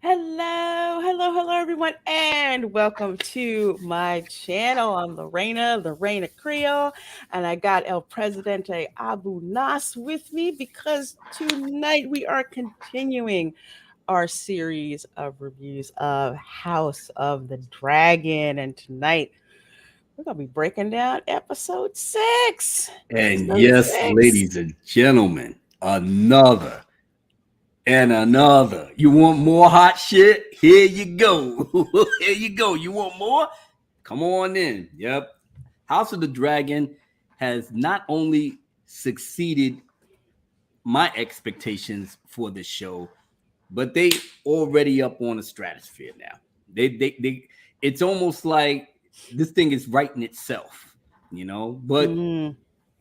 Hello, everyone, and welcome to my channel. I'm the Reina Creole, and I got El Presidente Abu Nas with me because tonight we are continuing our series of reviews of House of the Dragon, and tonight we're gonna be breaking down episode six. And Episode yes, six. ladies and gentlemen, another and another. You want more hot shit? Here you go. Here you go. You want more? Come on in. Yep. House of the Dragon has not only succeeded my expectations for this show, but they already up on the stratosphere now. They it's almost like this thing is writing itself, but Mm,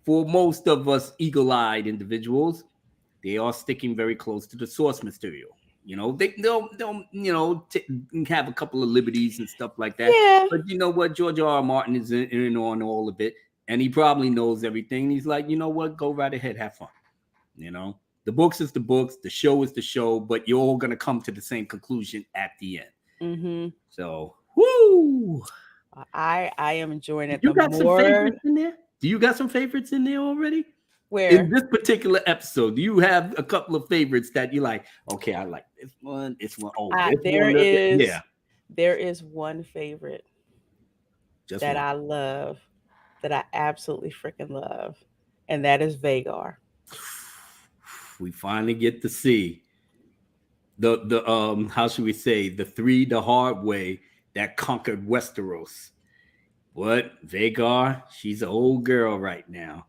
for most of us eagle-eyed individuals, they are sticking very close to the source material. They'll have a couple of liberties and stuff like that. yeah, But you know what? George R. Martin is in on all of it, and he probably knows everything. He's like, you know what? Go right ahead, have fun. You know, the books is the books, the show is the show, but you're all gonna come to the same conclusion at the end. mm-hmm. So, woo! I am enjoying it. You The got some more favorites in there? Do you got some favorites in there already? In where this particular episode, do you have a couple of favorites that you like? Okay, I like this one. This one. Oh, this there one. is Yeah, there is one favorite just that one. I love, that I absolutely freaking love, and that is Vagar. We finally get to see the how should we say, the three the hard way that conquered Westeros. What, Vagar? She's an old girl right now.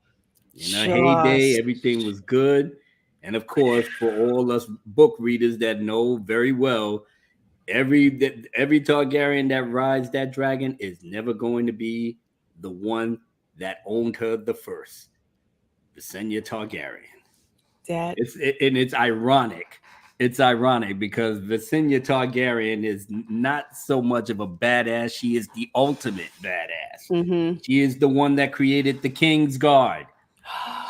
In her heyday, Just everything was good. And of course, for all us book readers that know very well, every Targaryen that rides that dragon is never going to be the one that owned her the first, Visenya Targaryen. that. And it's ironic. It's ironic because Visenya Targaryen is not so much of a badass. She is the ultimate badass. Mm-hmm. She is the one that created the King's Guard.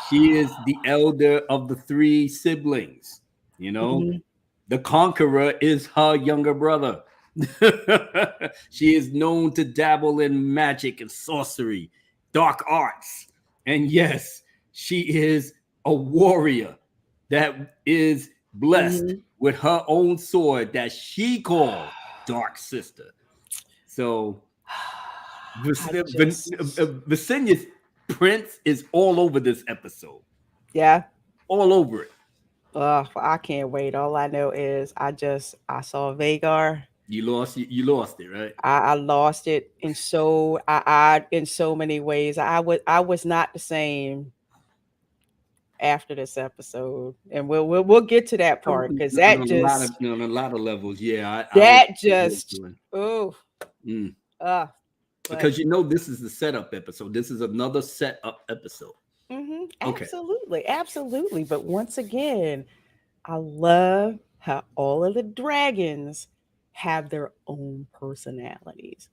She is the elder of the three siblings. You know, Mm-hmm. the conqueror is her younger brother. She is known to dabble in magic and sorcery, dark arts. And yes, she is a warrior that is blessed Mm-hmm. with her own sword that she called Dark Sister. So I just Visenya's prince is all over this episode, yeah. all over it. I can't wait. All I know is I saw Vagar. You lost it, right? I lost it in I in so many ways. I was not the same after this episode, and we'll get to that On part because a lot of levels, yeah. I was that just doing. oh Mm. uh but Because this is the setup episode. This is another setup episode. Okay. absolutely. But once again, I love how all of the dragons have their own personalities.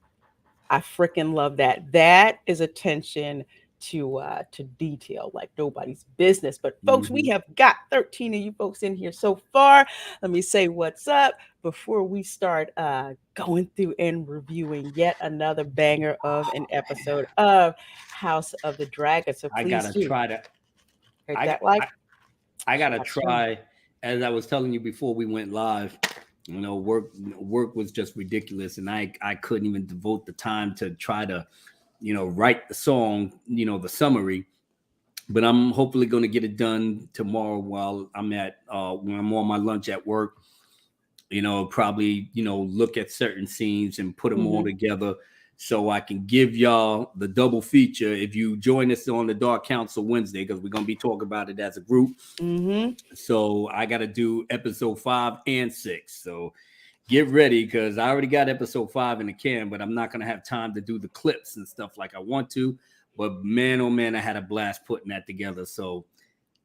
I freaking love that. That is attention to detail like nobody's business. But folks, we Hmm. have got 13 of you folks in here so far. Let me say what's up before we start going through and reviewing yet another banger of an episode of House of the Dragon. So I please gotta do try to. hit I got. that like, I gotta share, share. try. As I was telling you before we went live, work was just ridiculous, and I couldn't even devote the time to try to, write the song, the summary. But I'm hopefully going to get it done tomorrow while I'm at when I'm on my lunch at work. Probably look at certain scenes and put them all Mm-hmm. together so I can give y'all the double feature if you join us on the Dark Council Wednesday, because we're gonna be talking about it as a group. Mm-hmm. So I got to do episode 5 and 6. So get ready, because I already got episode 5 in the can, but I'm not gonna have time to do the clips and stuff like I want to. But man, oh man, I had a blast putting that together. So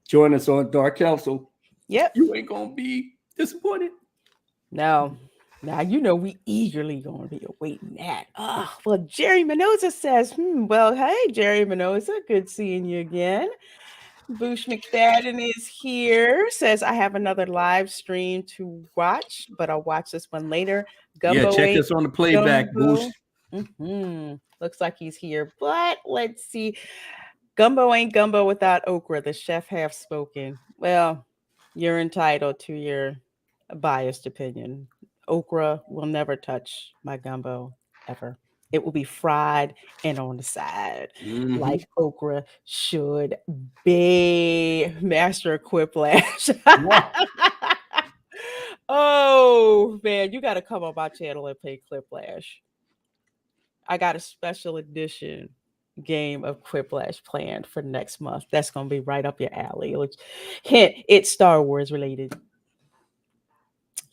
join us on Dark Council. Yep. You ain't gonna be disappointed. Now, now you know we eagerly going to be awaiting that. Well, Jerry Minoza says, well, hey, Jerry Minoza, good seeing you again. Boosh McFadden is here. Says I have another live stream to watch, but I'll watch this one later. Yeah, Gumbo check ain't us on the playback, Boosh. gumbo. Looks like he's here, but let's see. Gumbo ain't gumbo without okra. The chef have spoken. Well, you're entitled to your biased opinion. Okra will never touch my gumbo ever. It will be fried and on the side Mm-hmm. like okra should be. Master of Quiplash. Oh man, you got to come on my channel and play Quiplash. I got a special edition game of Quiplash planned for next month. That's gonna be right up your alley. Which, hint, it's Star Wars related.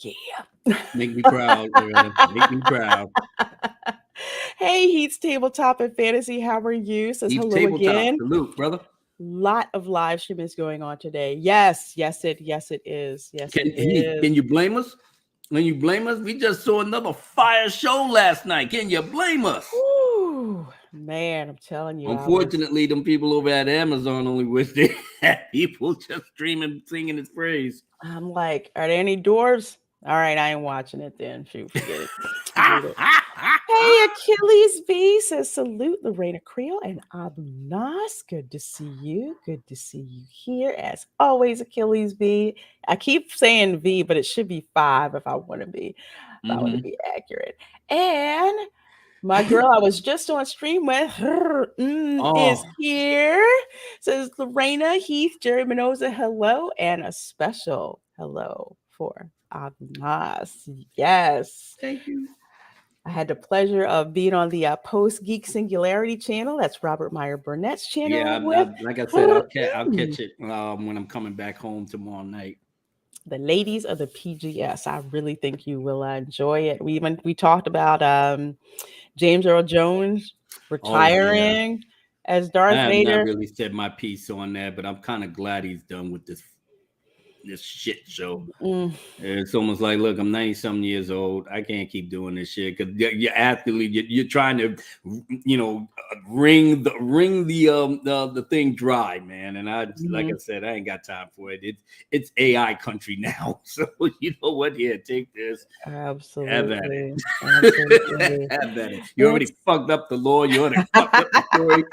Yeah. Make me proud, girl. Make me proud. Hey, Heats Tabletop and Fantasy. How are you? Says Each hello tabletop. again. Salute, brother. Lot of live streamings going on today. Yes, it is. Yes, it is. Can you blame us? When you blame us, we just saw another fire show last night. Can you blame us? Woo, man, I'm telling you, I was. Unfortunately, them people over at Amazon only wish they had people just streaming, singing his praise. I'm like, are there any dwarves? All right, I ain't watching it then. Shoot, forget it. Forget it. Hey, Achilles V says salute the Reina Creole and Abu Nas. Good to see you. Good to see you here as always, Achilles V. I keep saying V, but it should be 5 if I want to be accurate. And my girl I was just on stream with her is Oh, here. Says Lorena, Heath, Jerry Minoza, hello, and a special hello for Abu Nas. Yes. thank you. I had the pleasure of being on the Post Geek Singularity channel. That's Robert Meyer Burnett's channel Yeah, with like I said, I'll catch it when I'm coming back home tomorrow night. the ladies of the PGS. I really think you will enjoy it. We talked about James Earl Jones Oh yeah, retiring as I Darth have not Vader. really said my piece on that, but I'm kind of glad he's done with this shit show. Mm, It's almost like, look, I'm 90 something years old. I can't keep doing this shit because you're athlete. You're trying to, wring the thing dry, man. And like I mhm. said, I ain't got time for it. It's AI country now, so you know what? Here, take this. Have at Absolutely. it. Absolutely. Have at it. You already Let's fucked up the law. You already fucked up the story.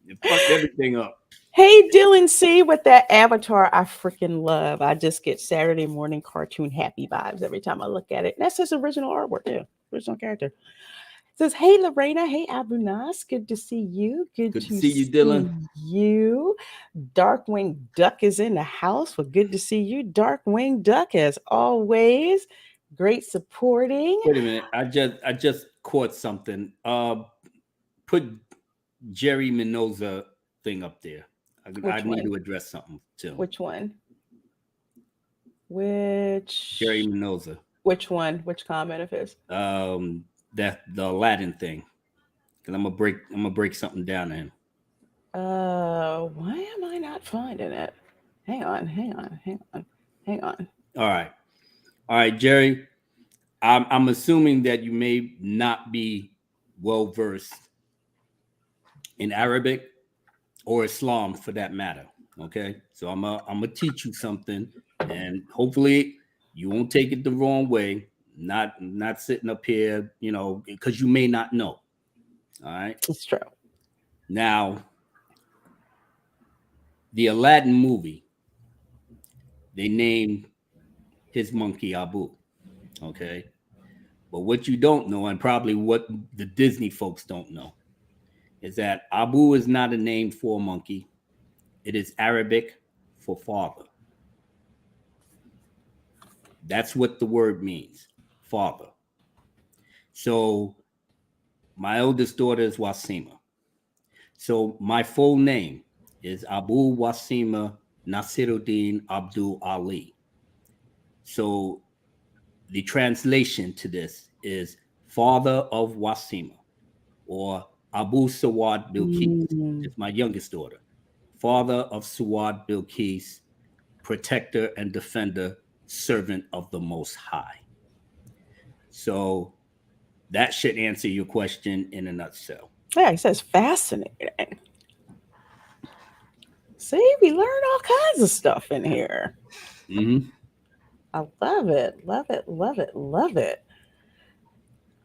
You fucked everything up. Hey, Dylan C. with that avatar I freaking love. I just get Saturday morning cartoon happy vibes every time I look at it. And that's his original artwork, too. Original character. It says, hey, Lorena. Hey, Abu Nas. Good to see you. Good Good to to see you, see Dylan. you. Darkwing Duck is in the house. Well, good to see you. Darkwing Duck, as always. Great supporting. Wait a minute. I just caught something. Put Jerry Minoza thing up there. I Which need one? to address something to him. Which one? Jerry Which Minoza. which one? Which comment of his? That the Aladdin thing. Cause I'm gonna break something down to him. Why am I not finding it? Hang on. All right. All right, Jerry. I'm assuming that you may not be well versed in Arabic or Islam for that matter. Okay. So I'm gonna teach you something, and hopefully you won't take it the wrong way. Not sitting up here, because you may not know. All right. It's true. Now, the Aladdin movie, they named his monkey Abu. Okay. But what you don't know, and probably what the Disney folks don't know, is that Abu is not a name for a monkey. It is Arabic for father. That's what the word means, father. So my eldest daughter is Wasima. So my full name is Abu Wasima Nasiruddin Abdul Ali. So the translation to this is father of Wasima, or Abu Sawad Bilqis, which Mm, is my youngest daughter. Father of Suwad Bilqis, protector and defender, servant of the Most High. So that should answer your question in a nutshell. yeah, he says fascinating. See, we learn all kinds of stuff in here. Mm-hmm. I love it. Love it. Love it. Love it.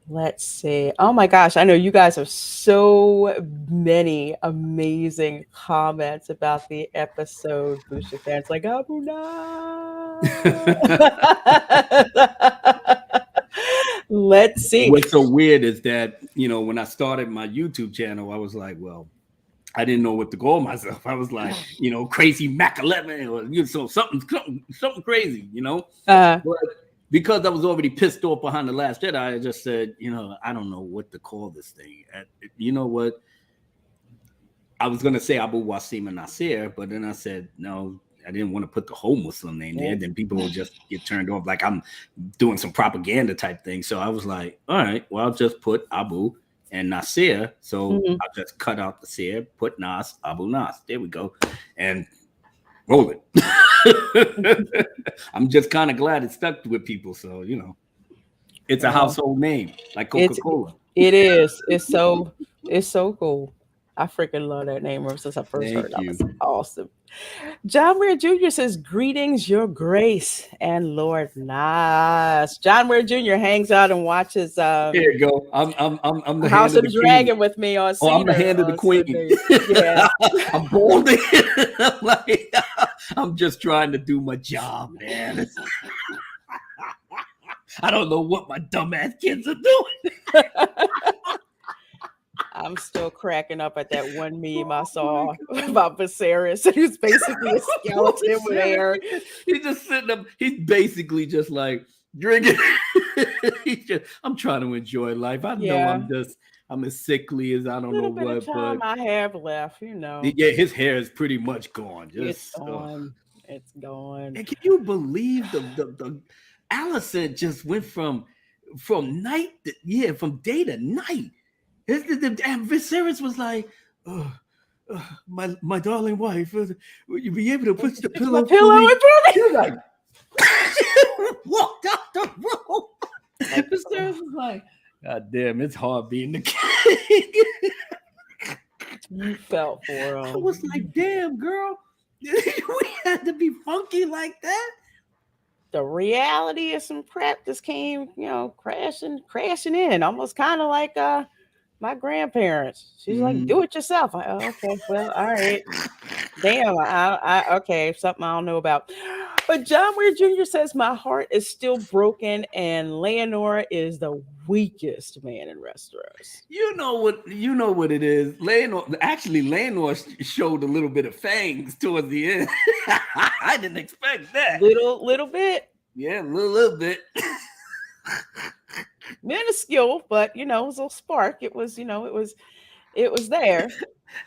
Let's see. Oh my gosh, I know you guys have so many amazing comments about the episode. Busha fans like Abu Nas. Let's see. What's so weird is that, when I started my YouTube channel, I was like, well, I didn't know what to call myself. I was like, crazy Mac 11 or something crazy, Uh, But because I was already pissed off behind the Last Jedi, I just said, I don't know what to call this thing. You know what? I was gonna say Abu Wasim and Nasir, but then I said no. I didn't want to put the whole Muslim name there. yeah. Then people will just get turned off, like I'm doing some propaganda type thing. So I was like, all right, well, I'll just put Abu and Nasir. So Mhm. I'll just cut out the Sir, put Nas, Abu Nas. There we go, and roll it. I'm just kind of glad it stuck with people. So it's a Well, household name like it's Coca-Cola. it is. It's so cool. I freaking love that name ever since I first heard it. Thank That you. was awesome. John Weir Jr. says, "Greetings, Your Grace and Lord Nas." John Weir Jr. hangs out and watches Here you go. I'm the hand House of of the king. Dragon with me on Oh, I'm the Cedar hand of the on queen. Sundays. Yeah. I'm balding. I'm like, I'm just trying to do my job, man. I don't know what my dumbass kids are doing. I'm still cracking up at that one meme I Oh my saw god. about Viserys. He's basically a skeleton with hair. He's just sitting up. He's basically just like drinking. I'm trying to enjoy life. I know Yeah. I'm as sickly as I don't know Little bit of what, time but I have left. yeah, his hair is pretty much gone. It's Just gone. It's gone. and can you believe the Allison just went from from day to night. And Viserys was like, oh, my darling wife, will you be able to push the Fix my pillow for pillow me? in front She of was like, walked out the room. me. Like, Viserys was like, God damn, it's hard being the king. you felt for I him. was like, damn, girl, we had to be funky like that. The reality of some crap just came, crashing in, almost kind of like my grandparents. She's like, Mm-hmm. "Do it yourself." Oh, okay, well, all right. Damn, okay, something I don't know about. But John Weir Jr. says my heart is still broken, and Leonora is the weakest man in Westeros. You know what it is. Leonor showed a little bit of fangs towards the end. I didn't expect that. Little bit Yeah, a little bit. minuscule, but it was a little spark. It was there.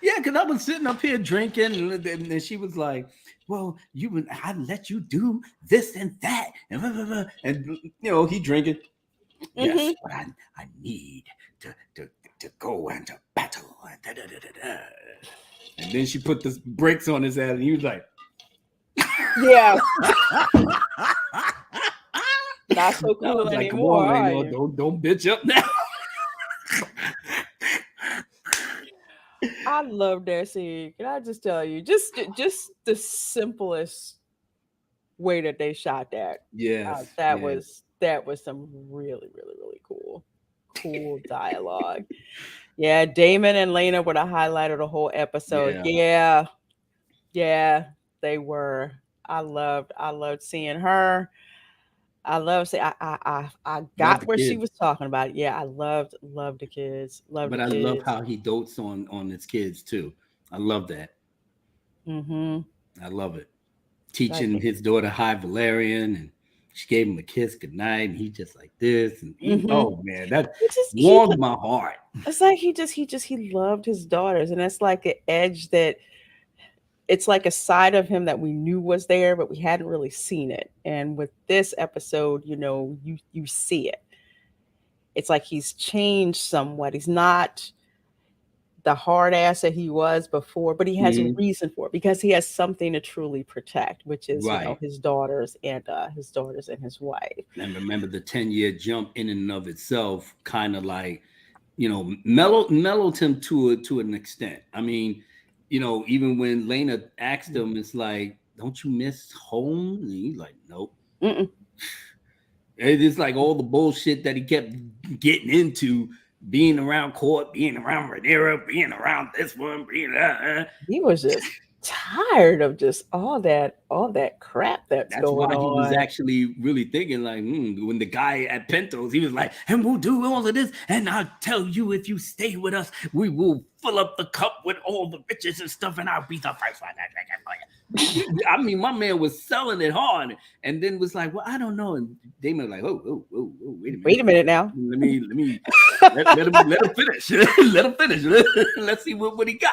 Yeah, because I was sitting up here drinking, and she was like, "Well, I let you do this and that, and blah, blah, blah." And he drinking. Yes, Hmm. but I need to go and to battle. And, da, da, da, da, da. And then she put the brakes on his ass, and he was like, Yeah, I not so cool was like, "Come anymore, on, are Leno, you? don't bitch up now." I love that scene. Can I just tell you, just the simplest way that they shot that. Yes, That yeah, was some really, really, really cool dialogue. Yeah, Damon and Lena were the highlight of the whole episode. yeah. Yeah, yeah, they were. I loved seeing her. I love see I Love got the where she kids. was talking about it. Yeah, I loved the kids. Love the But I love kids. how he dotes on his kids too. I love that. Mm-hmm. I love it. Like Teaching it. his daughter High Valerian, and she gave him a kiss goodnight, and he just like this, and Mm-hmm. oh man, that He just he warmed my heart. It's like he loved his daughters, and that's like an edge that it's like a side of him that we knew was there, but we hadn't really seen it. And with this episode, you see it. It's like he's changed somewhat. He's not the hard ass that he was before, but he has a Mhm. reason for it because he has something to truly protect, which is Right. his daughters and his wife. And remember the 10-year jump in and of itself kind of like, mellowed him to an extent. I mean, even when Lena asked him, it's like, don't you miss home? And he's like, nope. Mm-mm. It's like all the bullshit that he kept getting into, being around court, being around Rhaenyra, being around this one, being He was just tired of just all that crap that's That's going why he was on. actually really thinking, like, when the guy at Pentos, he was like, and we'll do all of this, and I'll tell you, if you stay with us, we will fill up the cup with all the riches and stuff, and I'll be the first one that drink it for you. I mean, my man was selling it hard, and then was like, well, I don't know. And Damon was like, oh, wait a Wait minute. a minute now. Let him finish. Let him finish. Let's see what he got,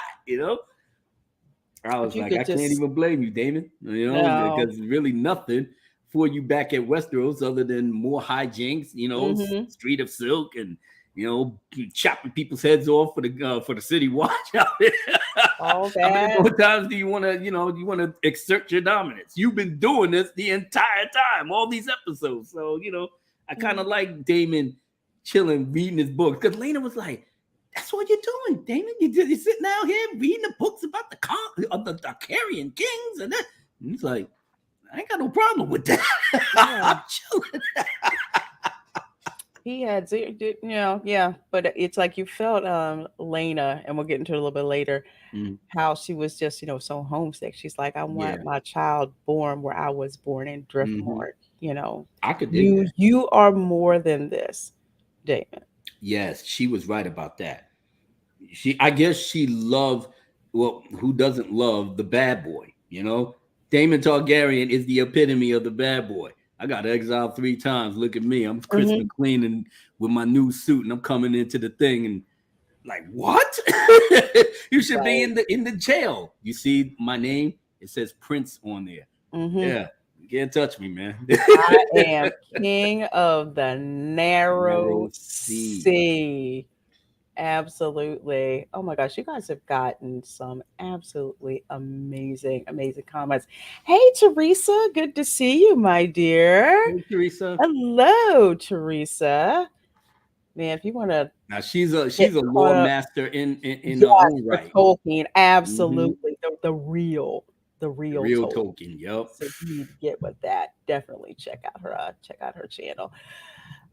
I But was you like, could I can't just even blame you, Damon. no. Because really nothing for you back at Westeros other than more hijinks. Mm-hmm. Street of Silk, and chopping people's heads off for the city watch out there. All How many that. more times do you want to exert your dominance? You've been doing this the entire time, all these episodes. So I kind of like Damon chilling, reading his books, because Lena was like, that's what you're doing, Damon. You're sitting out here reading the books about the Targaryen kings, and he's like, I ain't got no problem with that. Yeah. I'm chilling. He had yeah, but it's like you felt Lena, and we'll get into it a little bit later, Mm, how she was just, so homesick. She's like, I yeah. want my child born where I was born in Hmm. Driftmark, you know. I could dig You that. you are more than this, Damon. Yes, she was right about that. I guess she loved. Well, who doesn't love the bad boy? Damon Targaryen is the epitome of the bad boy. I got exiled 3 times. Look at me. I'm crisp Hmm. and clean and with my new suit, and I'm coming into the thing, and like, what? You should be Right. in the jail. You see my name? It says Prince on there. Hmm. Yeah, you can't touch me, man. I am king of the narrow Narrow sea. sea. Absolutely. Oh my gosh, you guys have gotten some absolutely amazing, amazing comments. Hey, Teresa, good to see you, my dear. Hey, Teresa. Hello, Teresa. Man, if you want to Now she's a get she's a caught lore up, master in her yes, own for right. Tolkien, Hmm. absolutely. The The real real Tolkien. Tolkien. Yep. So if you need to get with that, definitely check out her channel.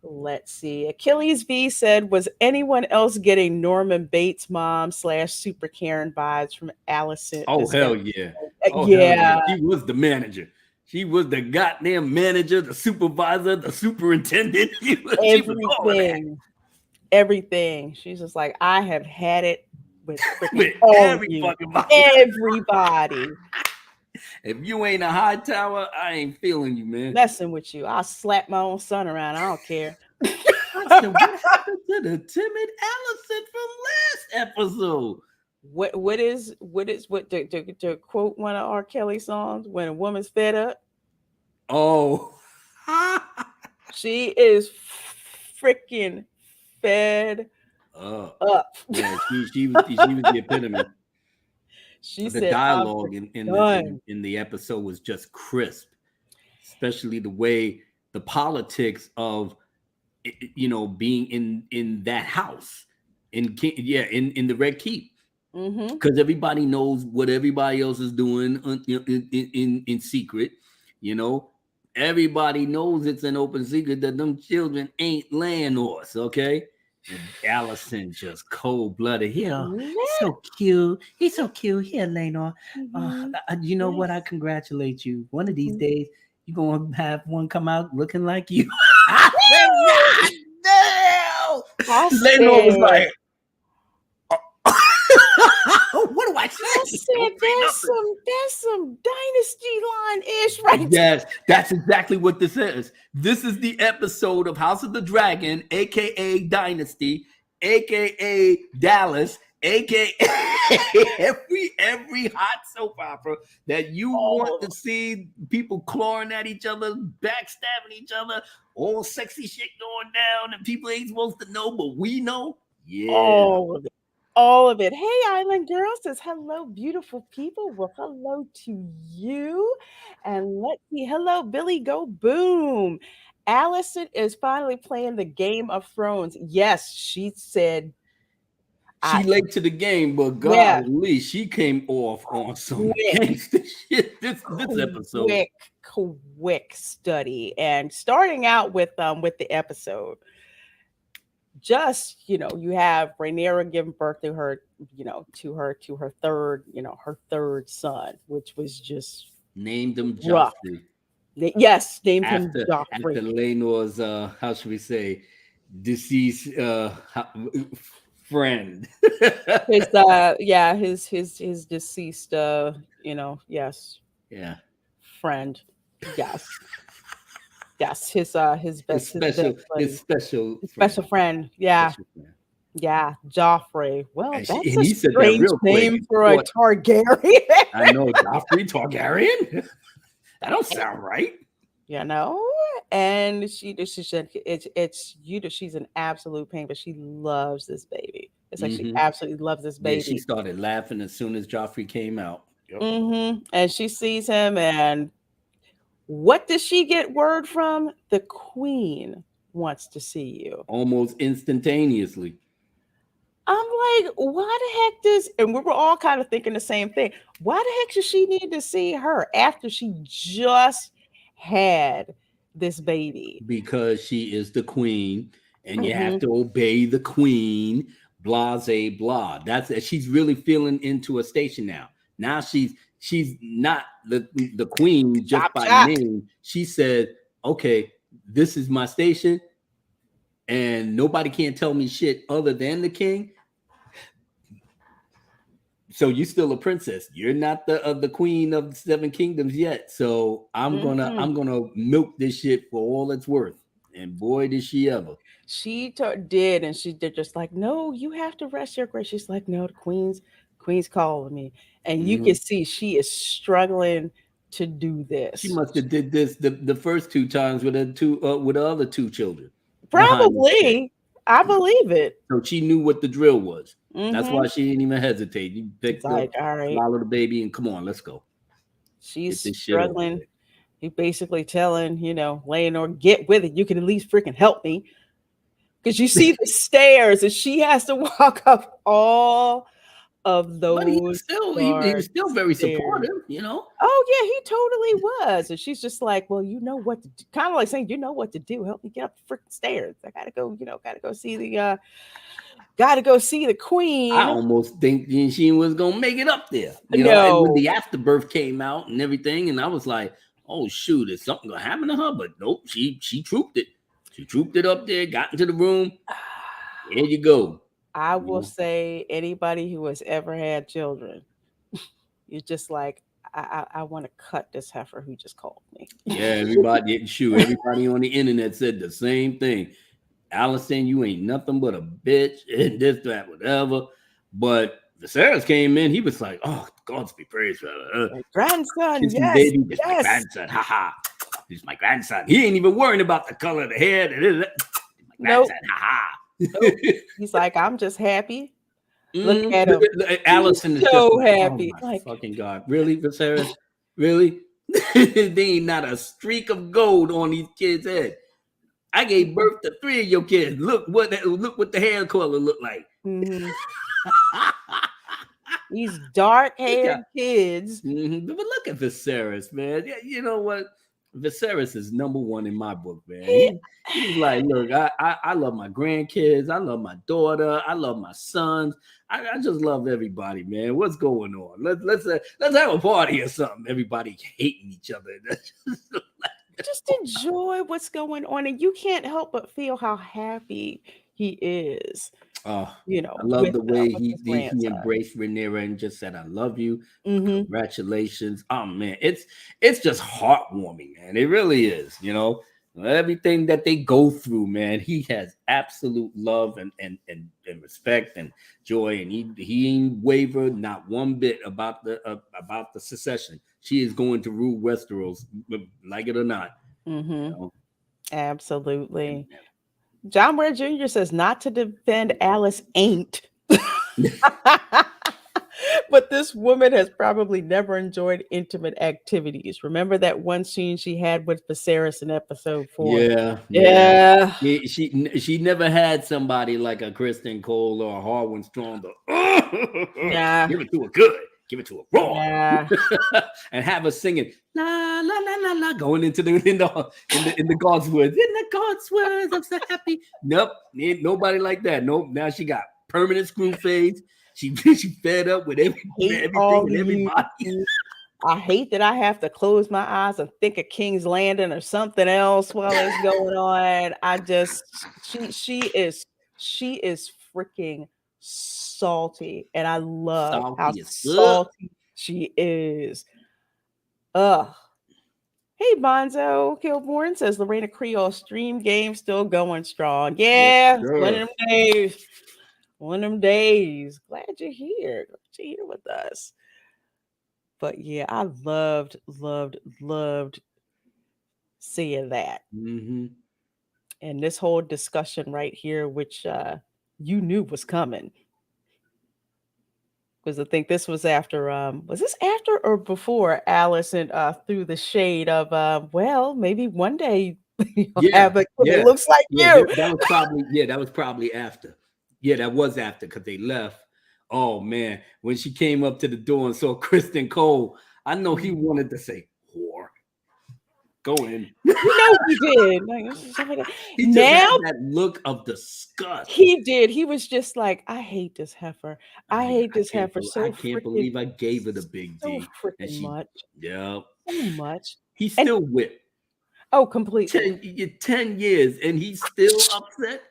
Let's see. Achilles V said, "Was anyone else getting Norman Bates' mom slash Super Karen vibes from Allison Oh this hell yeah. episode?" Oh hell yeah. Yeah, She was the manager. She was the goddamn manager, the supervisor, the superintendent. She was all of that everything, everything. She's just like, I have had it with freaking with all of every you, fucking body. everybody If you ain't a high tower, I ain't feeling you, man. messing with you. I'll slap my own son around. I don't care. I said, what happened to the timid Allison from last episode? What to quote one of R. Kelly songs? When a woman's fed up, Oh. she is freaking fed uh, up. yeah, she was the epitome. She The said, "I'm dialogue freaking in the done." in the episode was just crisp, especially the way the politics of being in that house in the Red Keep, Mm-hmm. because everybody knows what everybody else is doing in secret. you know Everybody knows it's an open secret that them children ain't landlords, okay? And Allison just cold-blooded. Here, he's Let, so cute. He's so cute. Here, Lenore. mhm. You know what? I Yes. congratulate you. One of these Mhm. days, you're gonna have one come out looking like you. I said, God I damn. Lenore was said, like, what do I I say? said, Don't say nothing. there's some dynasty line ish right Yes, that's exactly what this is. This is the episode of House of the Dragon, aka Dynasty, aka Dallas, aka every hot soap opera that you want all to see people clawing at each other, backstabbing each other, all sexy shit going down, and people ain't supposed to know, but we know. Yeah. all of it. All of it. Hey, Island Girl says, hello, beautiful people. Well, hello to you. And let's see. Hello, Billy Go Boom. Allison is finally playing the Game of Thrones. Yes, she said, She I late to the game, but yeah, golly, she came off on some quick, gangster shit this episode. quick, quick study. And starting out with the episode, just you have Rhaenyra giving birth to her, to her third, her third son, which was just Named him rough. Joffrey Yes, named him after Joffrey. Lenore's how should we say deceased friend. His yeah, his deceased yes, Yeah. friend. Yes. Yes, his best His buddy. special His friend. special friend. Yeah. Special friend. Yeah, Joffrey. Well, that's And a he said that strange real quick. name for a Targaryen. I know Joffrey Targaryen. That don't sound right. you know and she said she's an absolute pain, but she loves this baby. It's like she Hmm. absolutely loves this Yeah, she baby. started laughing as soon as Joffrey came out. Yep. And she sees him, and what does she get word from? The queen wants to see you. Almost instantaneously. I'm like, why the heck does, and we were all kind of thinking the same thing. Why the heck does she need to see her after she just had this baby? Because she is the queen and you have Hmm. to obey the queen, blase blah. That's she's really feeling into a station now. Now she's not the queen just Chop, by chop. name. She said, okay, this is my station and nobody can't tell me shit other than the king. So you're still a princess. You're not the queen of the seven kingdoms yet. So Hmm. I'm gonna milk this shit for all it's worth. And boy, did she ever. Did, and she did just like, no, you have to rest your grace. She's like, no, the queen's calling me, and you can Mhm. see she is struggling to do She this. must have did this the first two times with the other two children behind the chick. Probably, I believe it. So she knew what the drill was. That's why Hmm. she didn't even hesitate. You It's picked up, like, all right, swallowed the baby, and come on, let's go. she's Get this shit over struggling. with. He basically telling, Leonor, get with it. You can at least freaking help me. Because you see the stairs and she has to walk up all of But those he was dark still very stairs. supportive, you know. Oh, yeah, he totally was. And she's just like, well, you know what to do. Kind of like saying, you know what to do. Help me get up the freaking stairs. I gotta go, gotta go see the I queen. almost think she was gonna make it up there, you know. And when No. the afterbirth came out and everything, and I was like, "Oh shoot, is something gonna happen to her?" But nope, she trooped it. She trooped it up there, got into the room. There you go. I You will know? say anybody who has ever had children, you're just like, I want to cut this heifer who just called me. Yeah, everybody, shoot, everybody on the internet said the same thing. Allison, you ain't nothing but a bitch, and this, that, whatever. But Viserys came in, he was like, "Oh, God's be praised for her. My grandson, Kiss me, yes, baby. It's my yes. grandson. Ha ha. He's my grandson. He ain't even worrying about the color of the hair. My Nope, grandson. Ha ha." nope. He's like, I'm just happy. Look Mhm. at him. He's Allison is just so like, "Oh happy. my Like, fucking God. Really, Viserys? Really?" There ain't not a streak of gold on these kids' head. I gave mhm, birth to 3 of your kids. Look what the hair color look like. mhm. These dark He got haired kids. But look at Viserys, man. Yeah, you know what? Viserys is number one in my book, man. He, He's like, look, I love my grandkids, I love my daughter, I love my sons. I just love everybody, man. What's going on? Let's have a party or something. Everybody hating each other. just enjoy what's going on, and you can't help but feel how happy he is, Oh, I love with the way with his he grandson. embraced Rhaenyra and just said, "I love you, Hmm. congratulations." Oh man, it's just heartwarming, man. It really is. You know, everything that they go through, man. He has absolute love and respect and joy, and he ain't wavered not one bit about the succession. She is going to rule Westeros, like it or not. You Hmm. know, Absolutely. John Ware Jr. says not to defend Alice ain't. But this woman has probably never enjoyed intimate activities. Remember that one scene she had with Viserys in episode 4? Yeah, yeah. Yeah. She never had somebody like a Kristen Cole or a Harwin Strong to Nah. give it to her good, give it to her raw, Nah. and have her singing la la la la la going into the in the God's woods. In the God's woods, I'm so happy. Nope, ain't nobody like that. Nope. Now she got permanent screw face. She fed up with Hate everything all and you. everybody. I hate that I have to close my eyes and think of King's Landing or something else while it's going on. I just she is freaking salty, and I love how Salty as fuck. salty she is. Ugh. Hey, Bonzo Kilborn says Lorena Creole stream game still going strong. Yes, Yeah, it's one sir. of them days. One of them days. Glad you're here. Glad you're here with us. But yeah, I loved seeing that. Mm-hmm. And this whole discussion right here, which you knew was coming. Because I think this was after was this after or before Allison threw the shade of well, maybe one day you'll Yeah, have a kid that yeah, looks like yeah. you. That was probably after. Yeah, that was after because they left. Oh man, when she came up to the door and saw Kristen Cole, I know he Mhm. wanted to say whore. Go in. You know he did. Like, stuff like that. He just Now had that look of disgust. he did. He was just like, I hate this heifer. I hate this heifer I so can't freaking, believe I gave her the big so D, and freaking she, much. yeah, So much. he's And still whipped. oh, completely. 10 years, and he's still upset.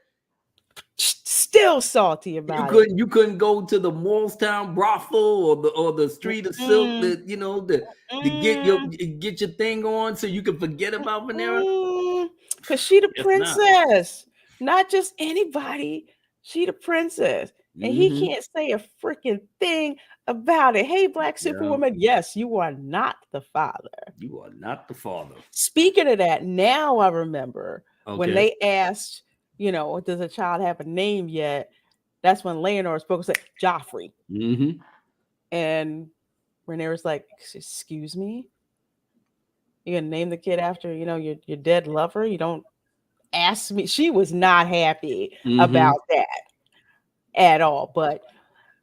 Still salty You about it. couldn't you couldn't go to the Morristown brothel or the street of silk Mm, that to mm, get your thing on so you can forget about Vanera? Cause she the Guess not. princess, not just anybody. She the princess, and he Hmm. can't say a freaking thing about it. Hey, Black Yeah, Superwoman, yes, you are not the father. you are not the father. Speaking of that, now I remember when Okay. they asked, does a child have a name yet? That's when Leonor spoke and said, Joffrey. Hmm. And Renee was like, excuse me? You're gonna name the kid after, your dead lover? You don't ask me. She was not happy Hmm. about that at all. But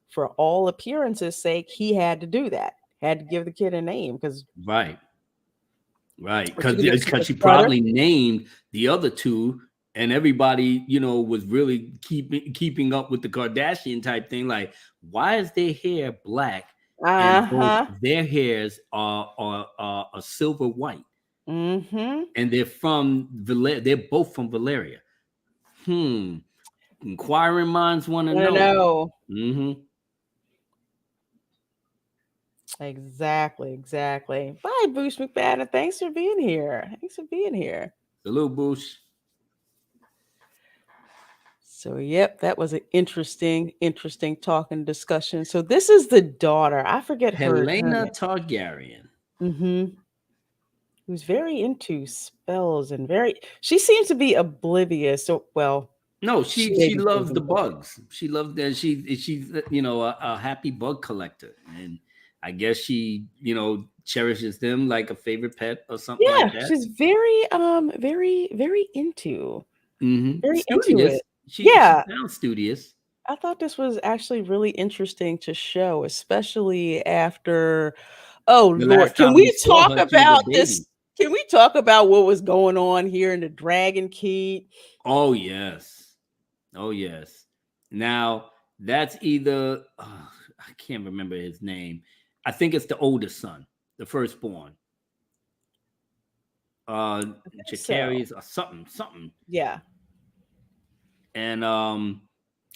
for all appearances' sake, he had to do that. Had to give the kid a name because Right. Right. what you Because gonna do? Keep a she stutter? probably named the other two, and everybody, was really keeping up with the Kardashian type thing. Like, why is their hair black and both Uh-huh. their hairs are a silver white, Mm-hmm. and they're both from Valeria. Hmm. Inquiring minds want to Wanna know. know. Mm-hmm. Exactly, exactly. Bye, Boosh McFadden. Thanks for being here. Thanks for being here. Salute, Boosh. So, yep, that was an interesting talking discussion. So, this is the daughter. I forget her Helena name. Targaryen. Mm-hmm. Who's very into spells and she seems to be oblivious. So, well, No, she she maybe loves the isn't, but bugs. She loves that she's a happy bug collector, and I guess she cherishes them like a favorite pet or something like yeah, that. she's very Hmm. very into Studious. it. She Yeah, sounds studious. I thought this was actually really interesting to show, especially after oh The Lord, last can time we we saw talk her, she was a about this? baby. Can we talk about what was going on here in the Dragon Keep? Oh yes, oh yes. Now that's either I can't remember his name. I think it's the oldest son, the firstborn. Uh, I think so. Chakari's or something. Yeah. And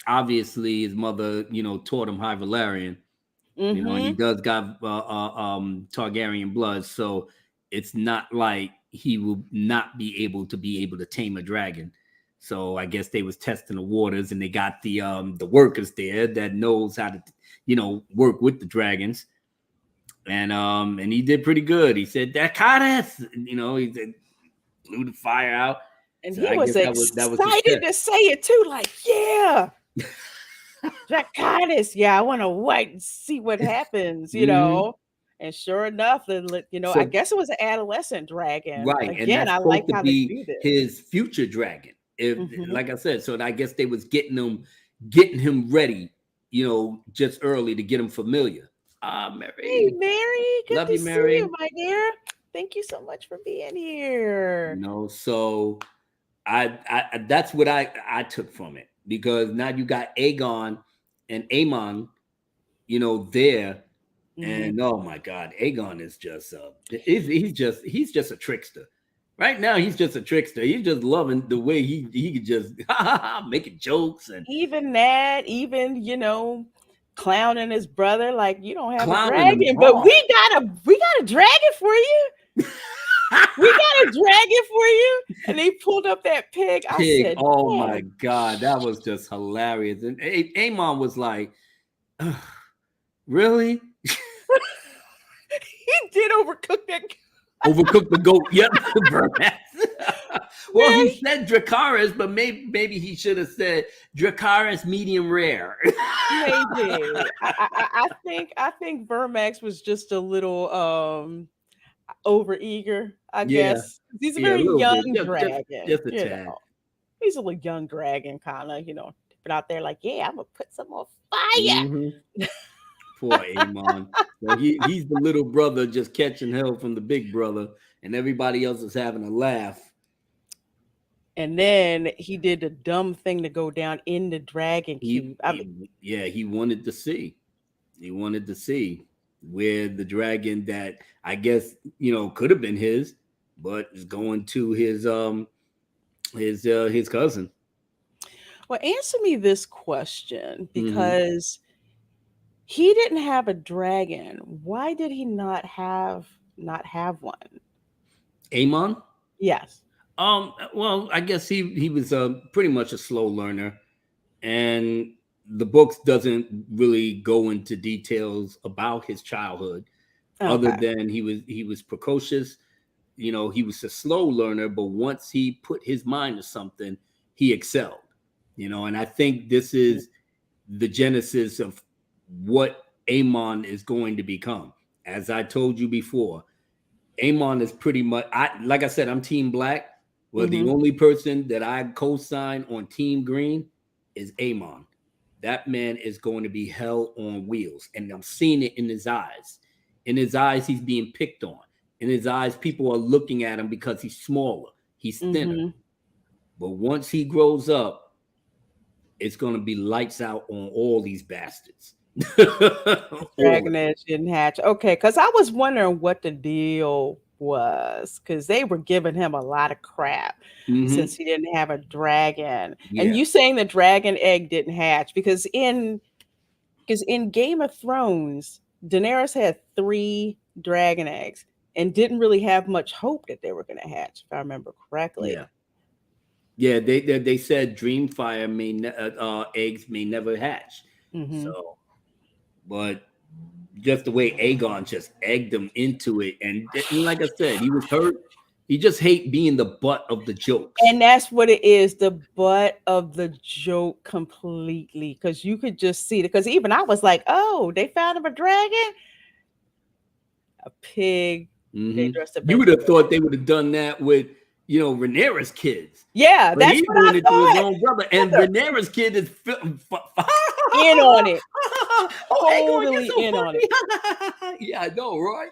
obviously his mother, taught him High Valerian, and he Mm-hmm. does got Targaryen blood, so it's not like he will not be able to tame a dragon. So I guess they was testing the waters, and they got the workers there that knows how to, work with the dragons, and he did pretty good. He said that he said, blew the fire out. And So he I was guess that was excited success. to say it too, like, yeah. Dracarys. Yeah, I want to wait and see what happens, Hmm. And sure enough, I So guess it was an adolescent dragon. right, and Again, that's I like supposed to how they be do this. his future dragon. If, Hmm. like I said, so I guess they was getting him ready, just early to get him familiar. Ah, Hey, Mary, Mary, good love to you, see you, Mary. my dear. Thank you so much for being here. So I that's what I took from it because now you got Aegon and Aemon, there. Hmm. And oh my God, Aegon is just he's just a trickster. Right now, he's just a trickster. He's just loving the way he could just making jokes and Even that, even clowning his brother like you don't have a clowning him dragon, but hard. we got a dragon for you. We got a dragon for you. And they pulled up that pig. I Pig, said, oh my man, God, that was just hilarious. And Aemon was like, "Ugh, really? he did overcook that. Overcooked the goat?" Yep, Vermax. Well, he Man, said Dracarys, but maybe he should have said Dracarys medium rare. maybe. I think Vermax was just a little over eager, I Yeah, guess. He's a yeah, a very little bit, young dragon, just a tad. He's a little young dragon, kind of, but out there like, yeah, I'm gonna put some on fire. Hmm. Poor Amon. So he's the little brother just catching hell from the big brother, and everybody else is having a laugh. And then he did the dumb thing to go down in the dragon cube. I mean, Yeah, he wanted to see. He wanted to see where the dragon that I guess could have been his, but is going to his cousin. well, answer me this question Hmm. because he didn't have a dragon. Why did he not have one? Amon. Yes. Well, I guess he was pretty much a slow learner, and the books doesn't really go into details about his childhood, other Okay. than he was precocious. He was a slow learner, but once he put his mind to something, he excelled. And I think this is the genesis of what Amon is going to become. As I told you before, Amon is pretty much like I said, I'm team black. Well, the Mm-hmm. only person that I co-sign on team green is Amon. That man is going to be hell on wheels. And I'm seeing it in his eyes. In his eyes, he's being picked on. In his eyes, people are looking at him because he's smaller, he's thinner. Mm-hmm. But once he grows up, it's going to be lights out on all these bastards. All of Dragon Edge didn't hatch. Okay, because I was wondering what the deal was, because they were giving him a lot of crap them. since he didn't have a dragon. And Yeah, you saying the dragon egg didn't hatch because in Game of Thrones, Daenerys had three dragon eggs and didn't really have much hope that they were going to hatch, if I remember yeah. correctly. Yeah, they said Dreamfire eggs may never hatch. Hmm. So, but just the way Aegon just egged him into it, and like I said, he was hurt. He just hate being the butt of the jokes. And that's what it is, the butt of the joke completely. Because you could just see it. Because even I was like, oh, they found him a dragon, a pig. They Hmm. dressed him You as would a have thought man. they would have done that with Rhaenyra's kids, Yeah, but that's he's what I doing it to his thought. own brother, and Brother, Rhaenyra's kid is in on it. oh, Aegon, you're Totally so in on it. funny. Yeah, I know, right?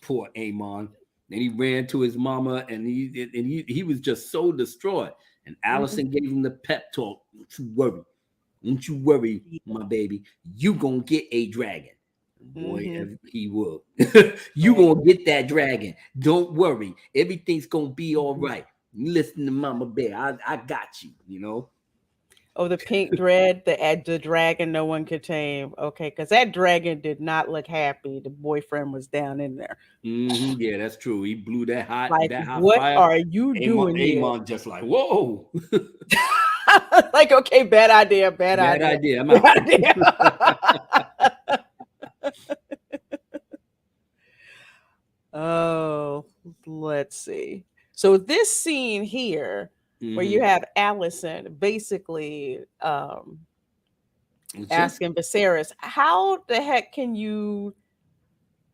Poor Amon. Then he ran to his mama, and he was just so distraught. And Mhm. Allison gave him the pep talk. Don't you worry, my baby. You gonna get a dragon, boy. Mhm. He will. You Right. gonna get that dragon. Don't worry. Everything's gonna be all Mhm. right. You listen to Mama Bear. I got you. You know. Oh, the pink dread, the dragon no one could tame. Okay, because that dragon did not look happy. The boyfriend was down in there. Yeah, that's true. He blew that hot Like, that hot what fire. are you Amon, doing here? Amon just like whoa. Like, okay, bad idea, bad Bad idea, idea. I'm out. bad idea. Oh, let's see. So this scene here, where you Mm-hmm. have Allison basically Just asking Viserys, how the heck can you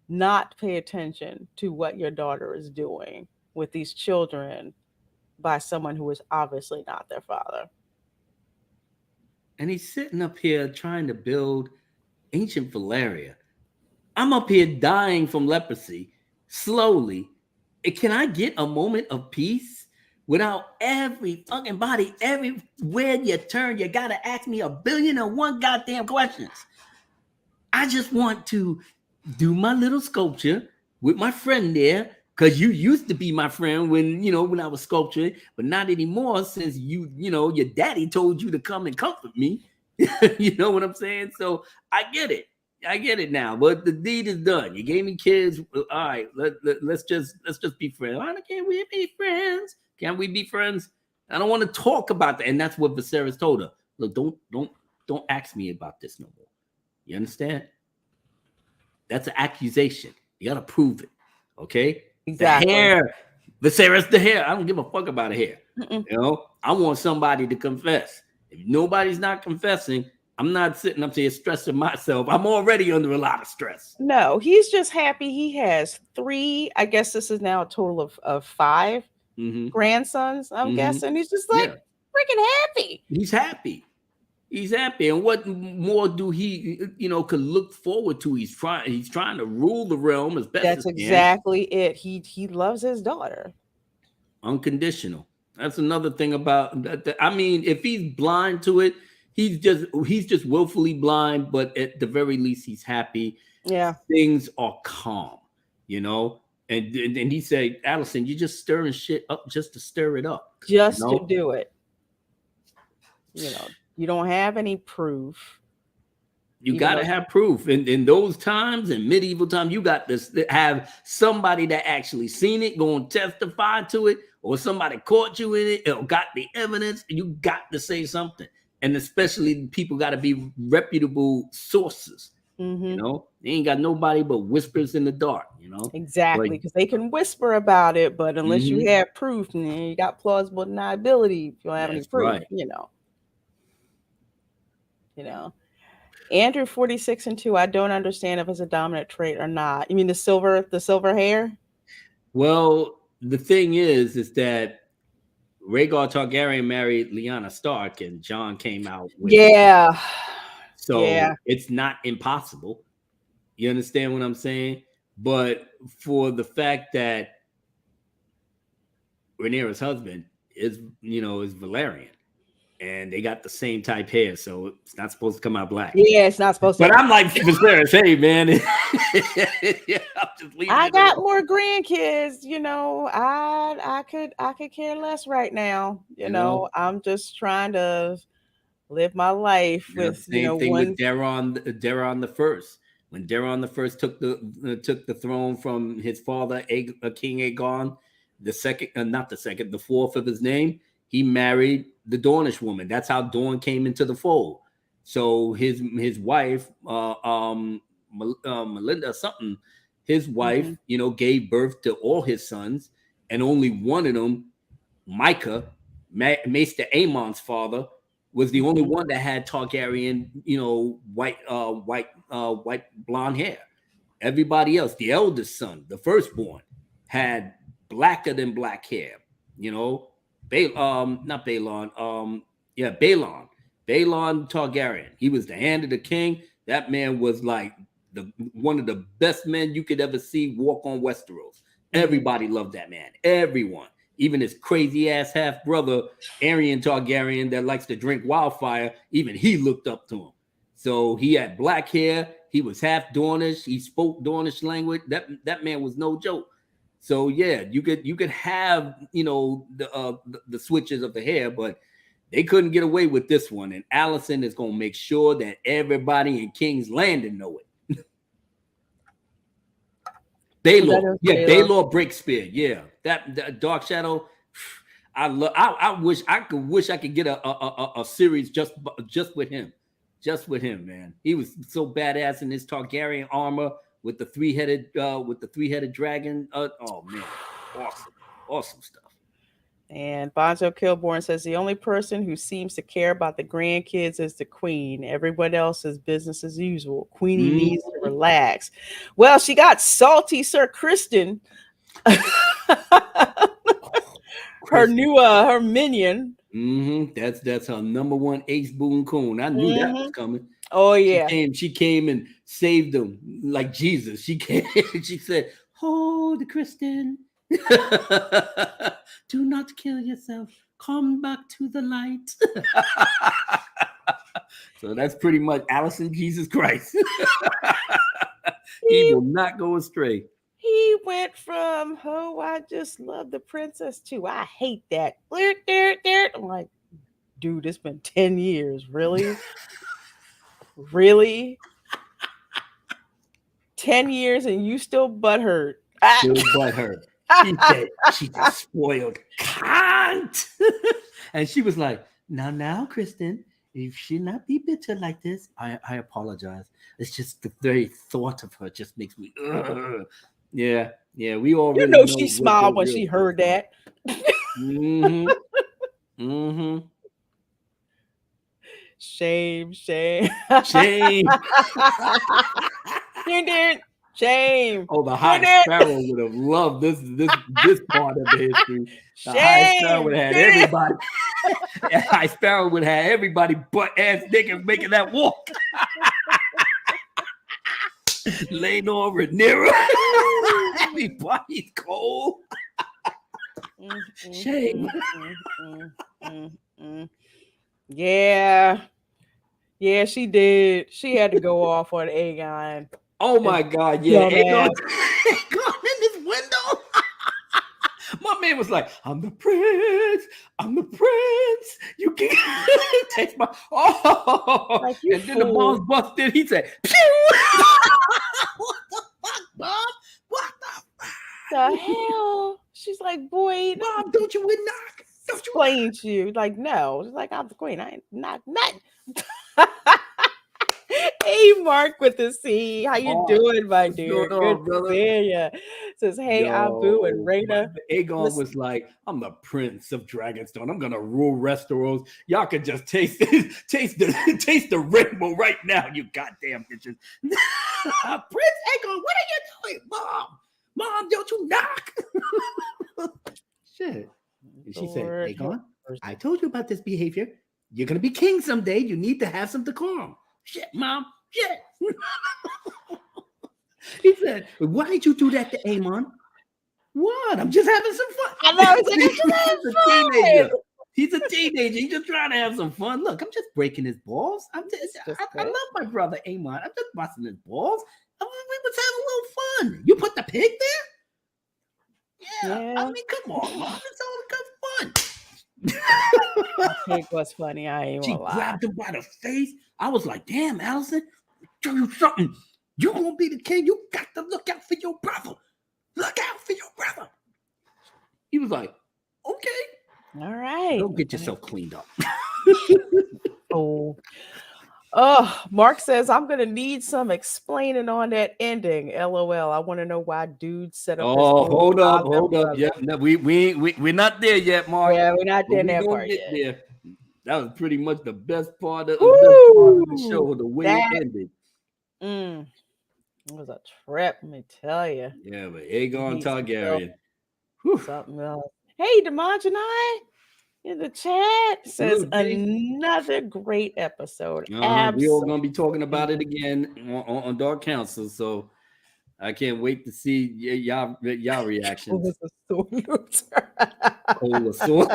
not pay attention to what your daughter is doing with these children by someone who is obviously not their father? and he's sitting up here trying to build ancient Valeria. I'm up here dying from leprosy slowly. Can I get a moment of peace without every fucking body, everywhere you turn, you gotta ask me a billion and one goddamn questions? I just want to do my little sculpture with my friend there. Cause you used to be my friend when I was sculpturing, but not anymore since your daddy told you to come and comfort me. You know what I'm saying? So I get it. I get it now. But the deed is done. You gave me kids. All right, let's just be friends. Why can't we be friends? Can't we be friends? I don't want to talk about that. And that's what Viserys told her. Look, don't ask me about this no more. You understand? That's an accusation. You gotta prove it. Okay? The Exactly. hair, Viserys, the hair. I don't give a fuck about a hair. Mm-mm. I want somebody to confess. If nobody's not confessing, I'm not sitting up here stressing myself. I'm already under a lot of stress. No, he's just happy he has three. I guess this is now a total of five Mm-hmm. grandsons, I'm Mm-hmm. guessing. He's just like Yeah. freaking happy. He's happy. He's happy. And what more do he, could look forward to? He's trying to rule the realm as best That's as can. exactly it. He loves his daughter. Unconditional. That's another thing about that. I mean, if he's blind to it, he's just willfully blind, but at the very least he's happy. Yeah, Things are calm, you know. And he said, Allison, you're just stirring shit up just to stir it up, you just to know. do it. You don't have any proof, You even got though to have proof. In those times, in medieval times, you got to have somebody that actually seen it, go and testify to it, or somebody caught you in it, or got the evidence, and you got to say something. And especially people got to be reputable sources. hmm They ain't got nobody but whispers in the dark. But exactly, because they can whisper about it, but unless you mhm, have proof, then you got plausible deniability. If you don't have any that's proof, right. you know. Andrew 46 and 2. I don't understand if it's a dominant trait or not. You mean the silver hair? Well, the thing is that Rhaegar Targaryen married Lyanna Stark, and John came out with her. Yeah, yeah. So it's not impossible. You understand what I'm saying? But for the fact that Rhaenyra's husband is Valerian, and they got the same type hair, so it's not supposed to come out black. Yeah, it's not supposed But to. I'm like Viserys, hey man, yeah, I'm just leaving I it got alone. more grandkids, I could care less right now. You know, I'm just trying to live my life yeah, with, same thing with one. Daron the first. When Daron the first took the throne from his father, King Aegon, the second, not the second, the fourth of his name, he married the Dornish woman. That's how Dorne came into the fold. So his wife, Melinda something, his wife, Mhm, gave birth to all his sons, and only one of them, Micah, Maester Aemon's father, was the only mhm, one that had Targaryen, white blonde hair. Everybody else, the eldest son, the firstborn, had blacker than black hair. You know, not Balon, Balon, Balon Targaryen. He was the hand of the king. That man was like the one of the best men you could ever see walk on Westeros. mhm. Everybody loved that man. Everyone, even his crazy ass half brother Aerion Targaryen that likes to drink wildfire. Even he looked up to him. So he had black hair. He was half Dornish. He spoke Dornish language. That man was no joke. So yeah, you could have the switches of the hair, but they couldn't get away with this one. And Allison is gonna make sure that everybody in King's Landing know it. That Baylor, is yeah, Baylor. Baylor Breakspear, yeah, that Dark Shadow. I love. I wish I could get a series just with him, man. He was so badass in his Targaryen armor with the three headed dragon. Oh man, awesome stuff. And Bonzo Kilborn says the only person who seems to care about the grandkids is the queen. Everyone else is business as usual. Queenie Mm, needs to relax. Well, she got salty, Sir Kristen. Her Chris. new her minion. That's her number one ace boon coon. I knew that was Hmm. coming. Oh She yeah. came, she came and saved them like Jesus. She came, she said, hold Kristen. Do not kill yourself. Come back to the light. So that's pretty much Allison Jesus Christ. He He will not go astray. he went from oh I just love the princess to I hate that. I'm like, dude, it's been 10 years. Really? Really? 10 years and you still butthurt. Ah. Still but her. He said she's a spoiled cunt. And she was like, now, Kristen, you should not be bitter like this. I apologize. It's just the very thought of her just makes me yeah, we You already know know she what your smiled when real she thoughts heard are. that. Mm-hmm. Mm-hmm. Shame, shame. Shame. Dun, dun. Shame. Oh, the Dun, High dun. Sparrow would have loved this part of the history. The High Sparrow would Shame. have had Dun, dun. everybody. High Sparrow would have everybody butt ass naked making that walk. Laying on Rhaenyra. Everybody's cold. Mm, mm, Shame. mm, mm, mm, mm, mm. Yeah. Yeah, she did. She had to go off on Aegon. Oh His my God, yeah. dumbass. Aegon in this window. My man was like, I'm the prince. I'm the prince. You can't take my Like, you and then the bombs fool. busted. He said, Pew! What the fuck, Mom? What the The hell? She's like, boy, let me Mom, don't you win knock? Don't you explain to you. Like, no. She's like, I'm the queen. I ain't not nothing. Hey, Mark with the C. How you Mark, doing, my what's dear? going Good on, to brother? see you. Says, hey, Abu and Yo, but Reina. Aegon Listen, was like, "I'm the prince of Dragonstone. I'm gonna rule Westeros. Y'all can just taste it, taste the rainbow right now. You goddamn bitches." Prince Aegon, what are you doing, Mom, don't you knock? Shit. And she said, Lord have "Aegon, mercy. I told you about this behavior. You're gonna be king someday. You need to have some decorum." Shit, Mom. Shit. He said, "Why did you do that to Aemon?" What? I'm just having some fun. I know. He's like, I'm just He's a having teenager. fun. He's a teenager. He's just trying to have some fun. Look, I'm just breaking his balls. It's just I that. love my brother Amon. I'm just busting his balls. We was having a little fun. You put the pig there? Yeah. I Yeah. mean, come on, Mom. It's all good That fun. pig was funny. I ain't She gonna lie. grabbed him by the face. I was like, damn, Allison, tell you something. You gonna be the king. You got to look out for your brother. Look out for your brother. He was like, okay. All right. Go get yourself cleaned up. Oh. Oh, Mark says I'm gonna need some explaining on that ending. LOL. I want to know why dude set up this Oh, whole job their hold up. brother. Yep, no, we're not there yet, Mark. Yeah, we're not But there in we that gonna part get yet. there. That was pretty much the best part of the Woo! show, the way it That ended. mm, it was a trip, let me tell you. Yeah, but Aegon He's himself Targaryen. Whew. something else. Hey, Demonjanai in the chat says Look, G. another great episode. We all gonna Absolutely. be talking about it again on Dark Council, so I can't wait to see y'all What was reactions. a sore loser? Cola sword.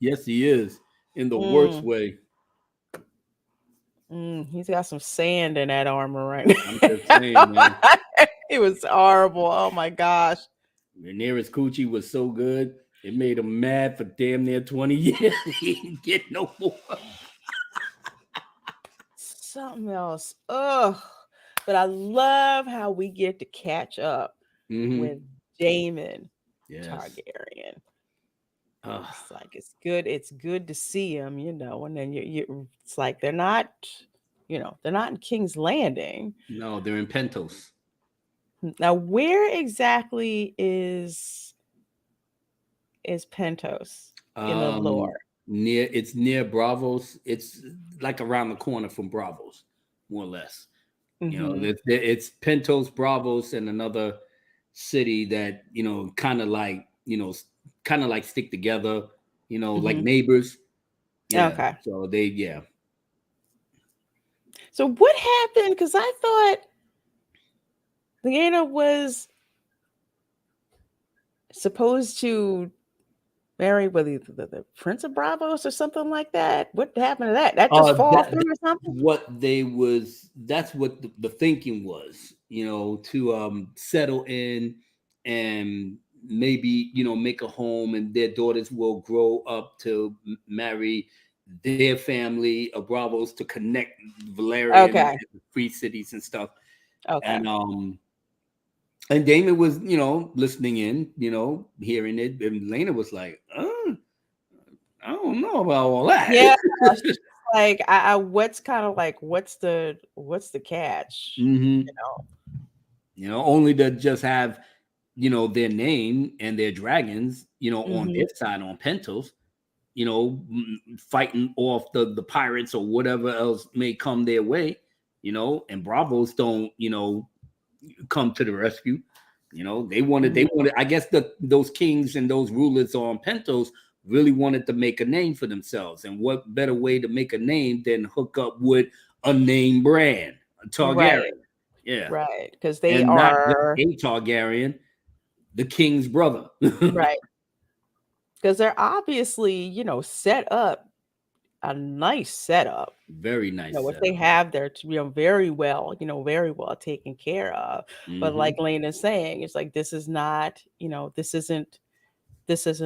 Yes, he is in the worst Mm, way. he's got some sand in that armor right I'm just saying, now. man. It was horrible. Oh my gosh. Rhaenyra's coochie was so good, it made him mad for damn near 20 years. He didn't get no more. Something else. Ugh. But I love how we get to catch up with Daemon Yes. Targaryen. Ugh. It's like it's good to see him, and then it's like they're not, they're not in King's Landing. No, they're in Pentos. Now, where exactly is is Pentos in the Um, lore? it's near Bravos. It's like around the corner from Bravos, more or less. You know, Mm-hmm. it's Pentos, Bravos, and another city that kind of like kind of like stick together. Like Mm-hmm. neighbors. Yeah. Okay. So they yeah. So what happened? Because I thought Leanna was supposed to marry with the Prince of Bravos or something like that. What happened to that? That just fall That through or that's something? what they was. That's what the thinking was. To settle in and maybe make a home, and their daughters will grow up to marry their family of Bravos to connect Valerian and Okay. the free cities and stuff. Okay. And Damon was listening in, hearing it, and Lena was like, I don't know about all that. Yeah. She's like, what's kind of like, what's the catch? hmm You know? Only to just have their name and their dragons on Mm-hmm. their side on Pentos, fighting off the pirates or whatever else may come their way, and Bravos don't come to the rescue. They wanted. I guess those kings and those rulers on Pentos really wanted to make a name for themselves, and what better way to make a name than hook up with a name brand, a Right. Targaryen. Yeah, Right. Because they and not just are a Targaryen, the king's brother. right. Because they're obviously, set up a nice setup. Very nice What they setup. have there to very well taken care of. But like Hmm. Lane is saying, it's like this is not, this isn't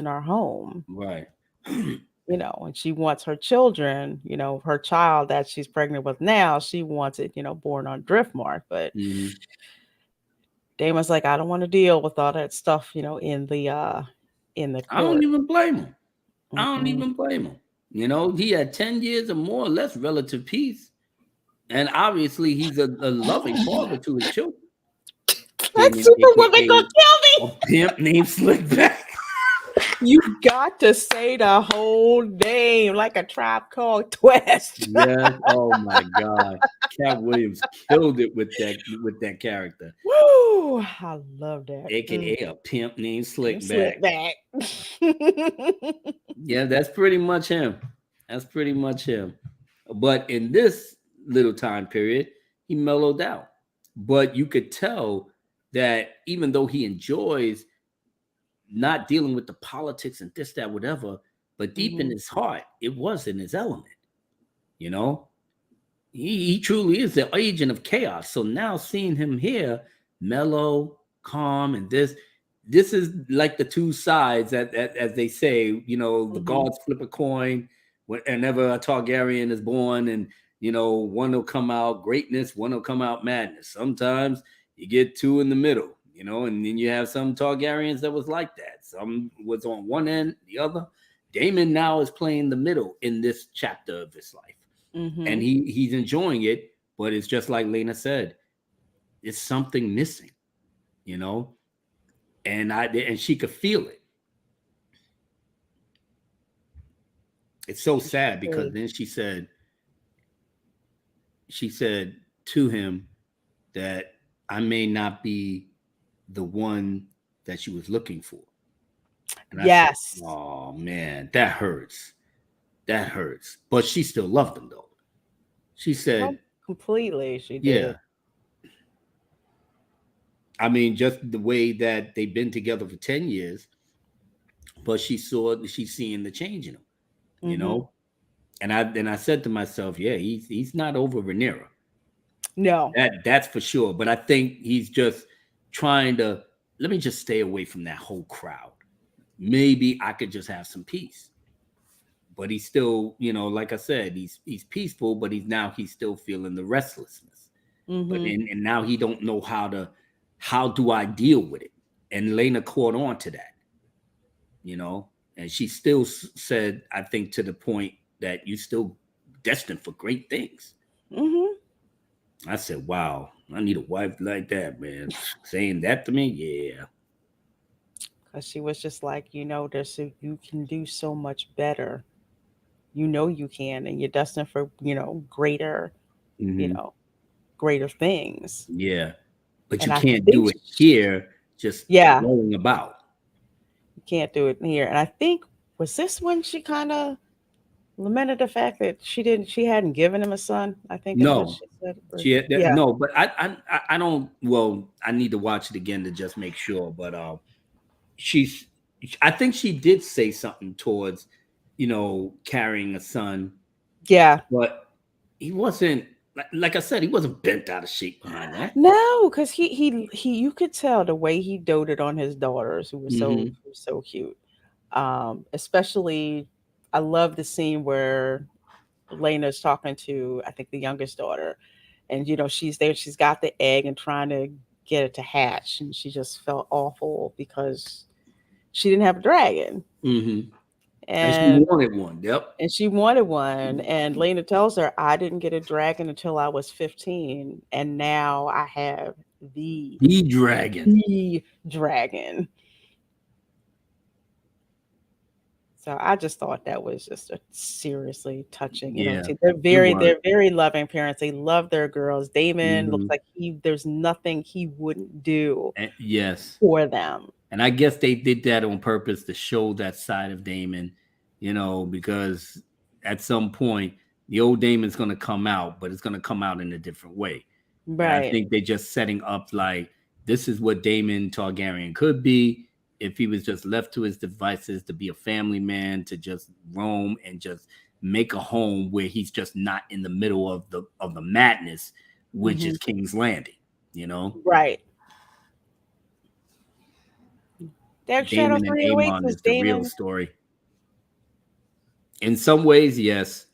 our home. Right. And she wants her children, her child that she's pregnant with now, she wants it, born on Driftmark. But Hmm. Damon's like, I don't want to deal with all that stuff, in the I don't court. even blame him. I don't Hmm. even blame him. He had 10 years or more or less relative peace. And obviously, he's a loving father to his children. That Damon, Superwoman gonna aka kill a me. pimp named Slickback. You got to say the whole name like a Tribe Called Quest. Yes. Oh my God. Cat Williams killed it with that character, Woo! I love that. aka a pimp named Slip Slickback. back. Yeah, that's pretty much him. That's pretty much him. But in this little time period, he mellowed out. But you could tell that even though he enjoys not dealing with the politics and this, that, whatever, but deep in Hmm. his heart, it was in his element. You know, he truly is the agent of chaos. So now seeing him here, mellow, calm, and this is like the two sides that, as they say, the Hmm. gods flip a coin whenever a Targaryen is born, and one will come out greatness, one will come out madness. Sometimes you get two in the middle, and then you have some Targaryens that was like that. Some was on one end, the other. Damon now is playing the middle in this chapter of his life, and Hmm. he's enjoying it. But it's just like Lena said, it's something missing, you know, and she could feel it. It's so sad because then she said to him that I may not be the one that she was looking for. And I said, Yes. oh man, that hurts. That hurts. But she still loved him though. She Oh, said, completely. She did. yeah. I mean, just the way that they've been together for 10 years, but she's seeing the change in him, you Hmm. know? And I said to myself, yeah, he's not over Rhaenyra. No. That's for sure. But I think he's just trying to let me just stay away from that whole crowd. Maybe I could just have some peace. But he's still, like I said, he's peaceful, but he's still feeling the restlessness. But Hmm. and now he don't know how do I deal with it? And Lena caught on to that, and she still said, I think to the point that you still destined for great things. Hmm. I said, wow, I need a wife like that, man. Saying that to me, yeah. because she was just like, there's you can do so much better. You can, and you're destined for greater, you Mm-hmm. know, greater things. Yeah, but And you I can't think, do it here. Just yeah, rolling about. you can't do it here. And I think, was this when she kind of lamented the fact that she hadn't given him a son? I think is what No, she said. she had, Yeah, no, but I don't. Well, I need to watch it again to just make sure. But she's I think she did say something towards, carrying a son, yeah. but he wasn't like I said, he wasn't bent out of shape behind that. No, because you could tell the way he doted on his daughters, Mm-hmm. who were so cute. Especially, I love the scene where Lena's talking to, I think, the youngest daughter, and she's there, she's got the egg and trying to get it to hatch, and she just felt awful because she didn't have a dragon, Mm-hmm. And she and wanted one. Yep. she wanted one, and Lena tells her, I didn't get a dragon until I was 15, and now I have the The dragon. the dragon. So I just thought that was just a seriously touching, Yeah, too. it was. They're very loving parents. They love their girls. Damon looks Mm-hmm. like there's nothing he wouldn't do Yes. for them. And I guess they did that on purpose to show that side of Damon, because at some point the old Damon's going to come out, but it's going to come out in a different way. And I Right. think they're just setting up like this is what Damon Targaryen could be if he was just left to his devices to be a family man, to just roam and just make a home where he's just not in the middle of the madness, which Hmm. is King's Landing. You know, Right. Dark Shadow Damon and 308 Aemon was is the real Damon. story. In some ways, yes,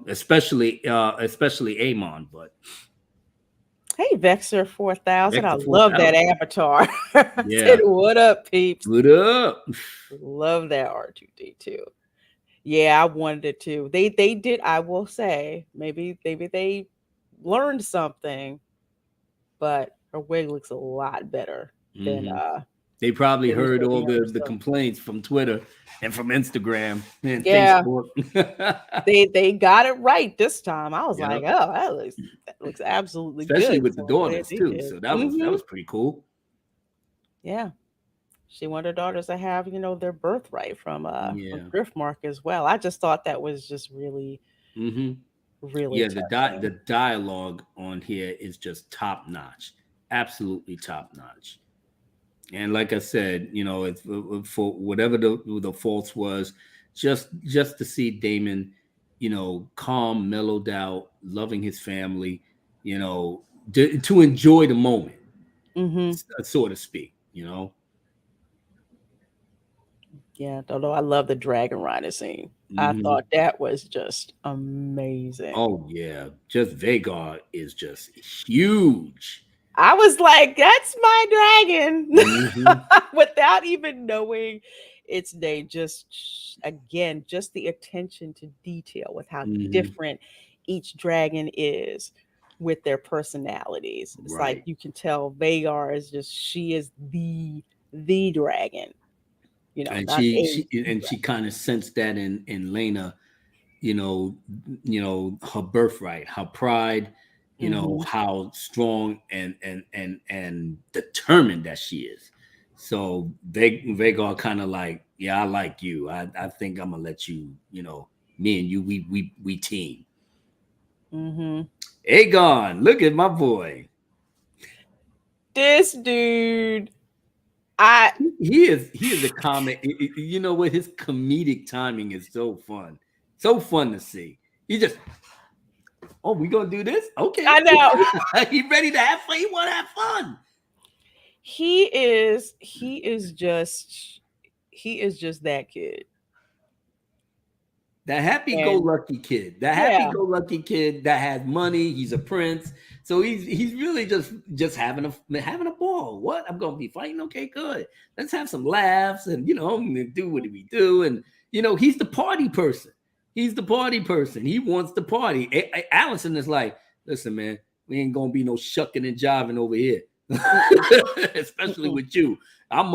especially Amon, but Hey, Vexer 4000. I Vector love that 4000. avatar. Said, Yeah. what up, peeps? What up? Love that R2D2. Yeah, I wanted it too. They did, I will say, maybe they learned something, but her wig looks a lot better than Hmm. They probably than heard all the other the stuff. complaints from Twitter and from Instagram and Yeah, Facebook. they got it right this time. I was like, Yep. oh, that looks absolutely Especially good. with the So I'm glad daughters they too. did. So that was pretty cool. Yeah. She wanted her daughters to have, their birthright from Yeah. Driftmark as well. I just thought that was just really, Hmm. really Yeah, the touching. dialogue on here is just top notch. Absolutely top notch. And like I said, it's for whatever the faults was, just to see Damon, calm, mellowed out, loving his family, to enjoy the moment, Hmm. so to speak. Yeah, although I love the dragon rider scene. I Hmm. thought that was just amazing. Oh yeah, just Vagar is just huge. I was like, that's my dragon Hmm. without even knowing its name. Again, just the attention to detail with how Hmm. different each dragon is with their personalities. It's like Right. you can tell Vagar is just, she is the dragon, And not she a she and she kind of sensed that in Lena, you know, her birthright, her pride, dragon. how strong and determined that she is. So Vagar kind of like, yeah, I like you. I think I'm gonna let you, me and you, we team. Hmm. Aegon, look at my boy. This dude, I He is a comic. You know what? His comedic timing is so fun to see. He just, oh, we gonna do this? Okay, I know he ready to have fun. He want to have fun. he is just that kid. That And happy-go-lucky kid. That yeah, happy-go-lucky kid that has money. He's a prince. So he's really just having a ball. What? I'm gonna be fighting. Okay, good. Let's have some laughs and do what we do. And he's the party person. He's the party person. He wants to party. Allison is like, listen, man, we ain't gonna be no shucking and jiving over here. Mm-mm, especially mm-mm. with you. I'm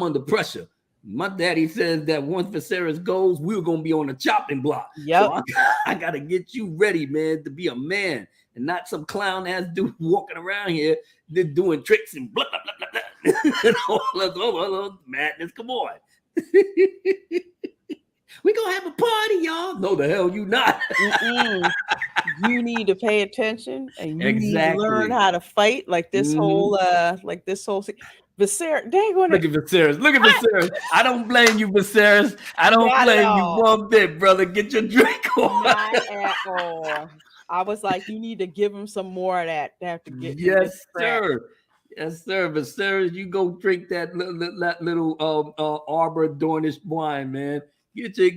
under pressure. My daddy says that once Viserys goes, we're gonna be on the chopping block. So Yep. I gotta get you ready, man, to be a man and not some clown ass dude walking around here doing tricks and blah blah blah blah blah. And all madness. Come on. We gonna have a party, y'all. No, the hell you not. Mm-mm. You need to pay attention and you need to learn Exactly. how to fight Hmm. like this whole thing. Viserys, they gonna Look at Viserys. Look at Viserys. I don't blame you, Viserys. I don't not at blame you all. one bit, brother. Get your drink on. Not at all. I was like, you need to give him some more of that. They have to get him get Yes, the crack. sir. Yes, sir. Viserys, you go drink that little Arbor Dornish wine, man. Get your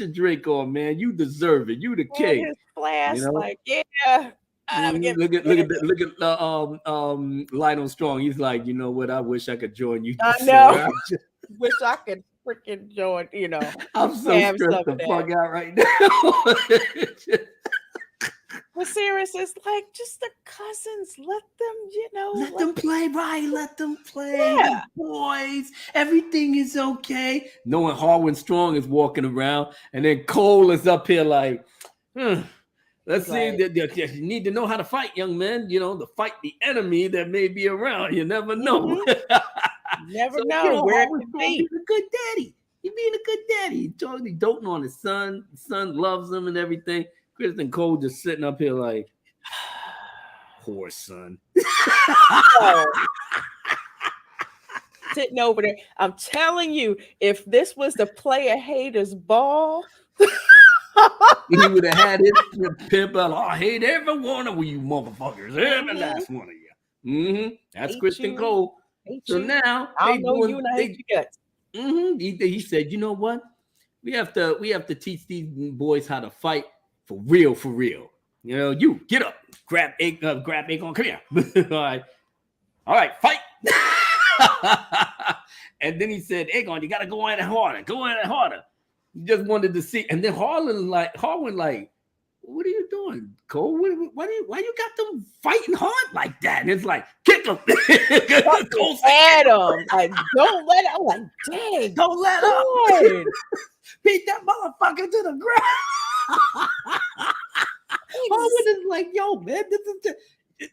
drink on, man. You deserve it. You the And king. his You flash, know. like, yeah, I'm Mhm. getting Look at Lionel Strong. He's like, you know what? I wish I could join you, I know. sir. Wish I could freaking join, I'm so have stressed some of the that. fuck out right now. Viserys is like, just the cousins. Let them, Let let them play, right? Let them play. yeah. The boys. Everything is okay. Knowing Harwin Strong is walking around, and then Cole is up here like, hmm, let's He's see. like, You need to know how to fight, young man. To fight the enemy that may be around. You never know. mm-hmm. Never So, know where it Harwin could Strong be. being a good daddy. He being a good daddy. He totally doting on his son. His son loves him and everything. Kristen Cole just sitting up here like, poor son. Oh, sitting over there. I'm telling you, if this was the player haters ball, He would have had his pimp out. I hate every one of you motherfuckers. Every hmm last one of you. That's hate Kristen you, Cole. hate So you. now I don't know you and I hate your guts. he said, you know what? We have to teach these boys how to fight for real, for real. You get up, grab Aegon, come here. All right, fight. And then he said, Aegon, you gotta go in it harder. Go in it harder. He just wanted to see. And then Harwin like, what are you doing, Cole? Why you got them fighting hard like that? And it's like, kick him. Fucking Cole said, kick him. Adam, like don't let it. I'm like, dang, Don't let up. God. Beat that motherfucker to the ground. Harwin is like, yo, man,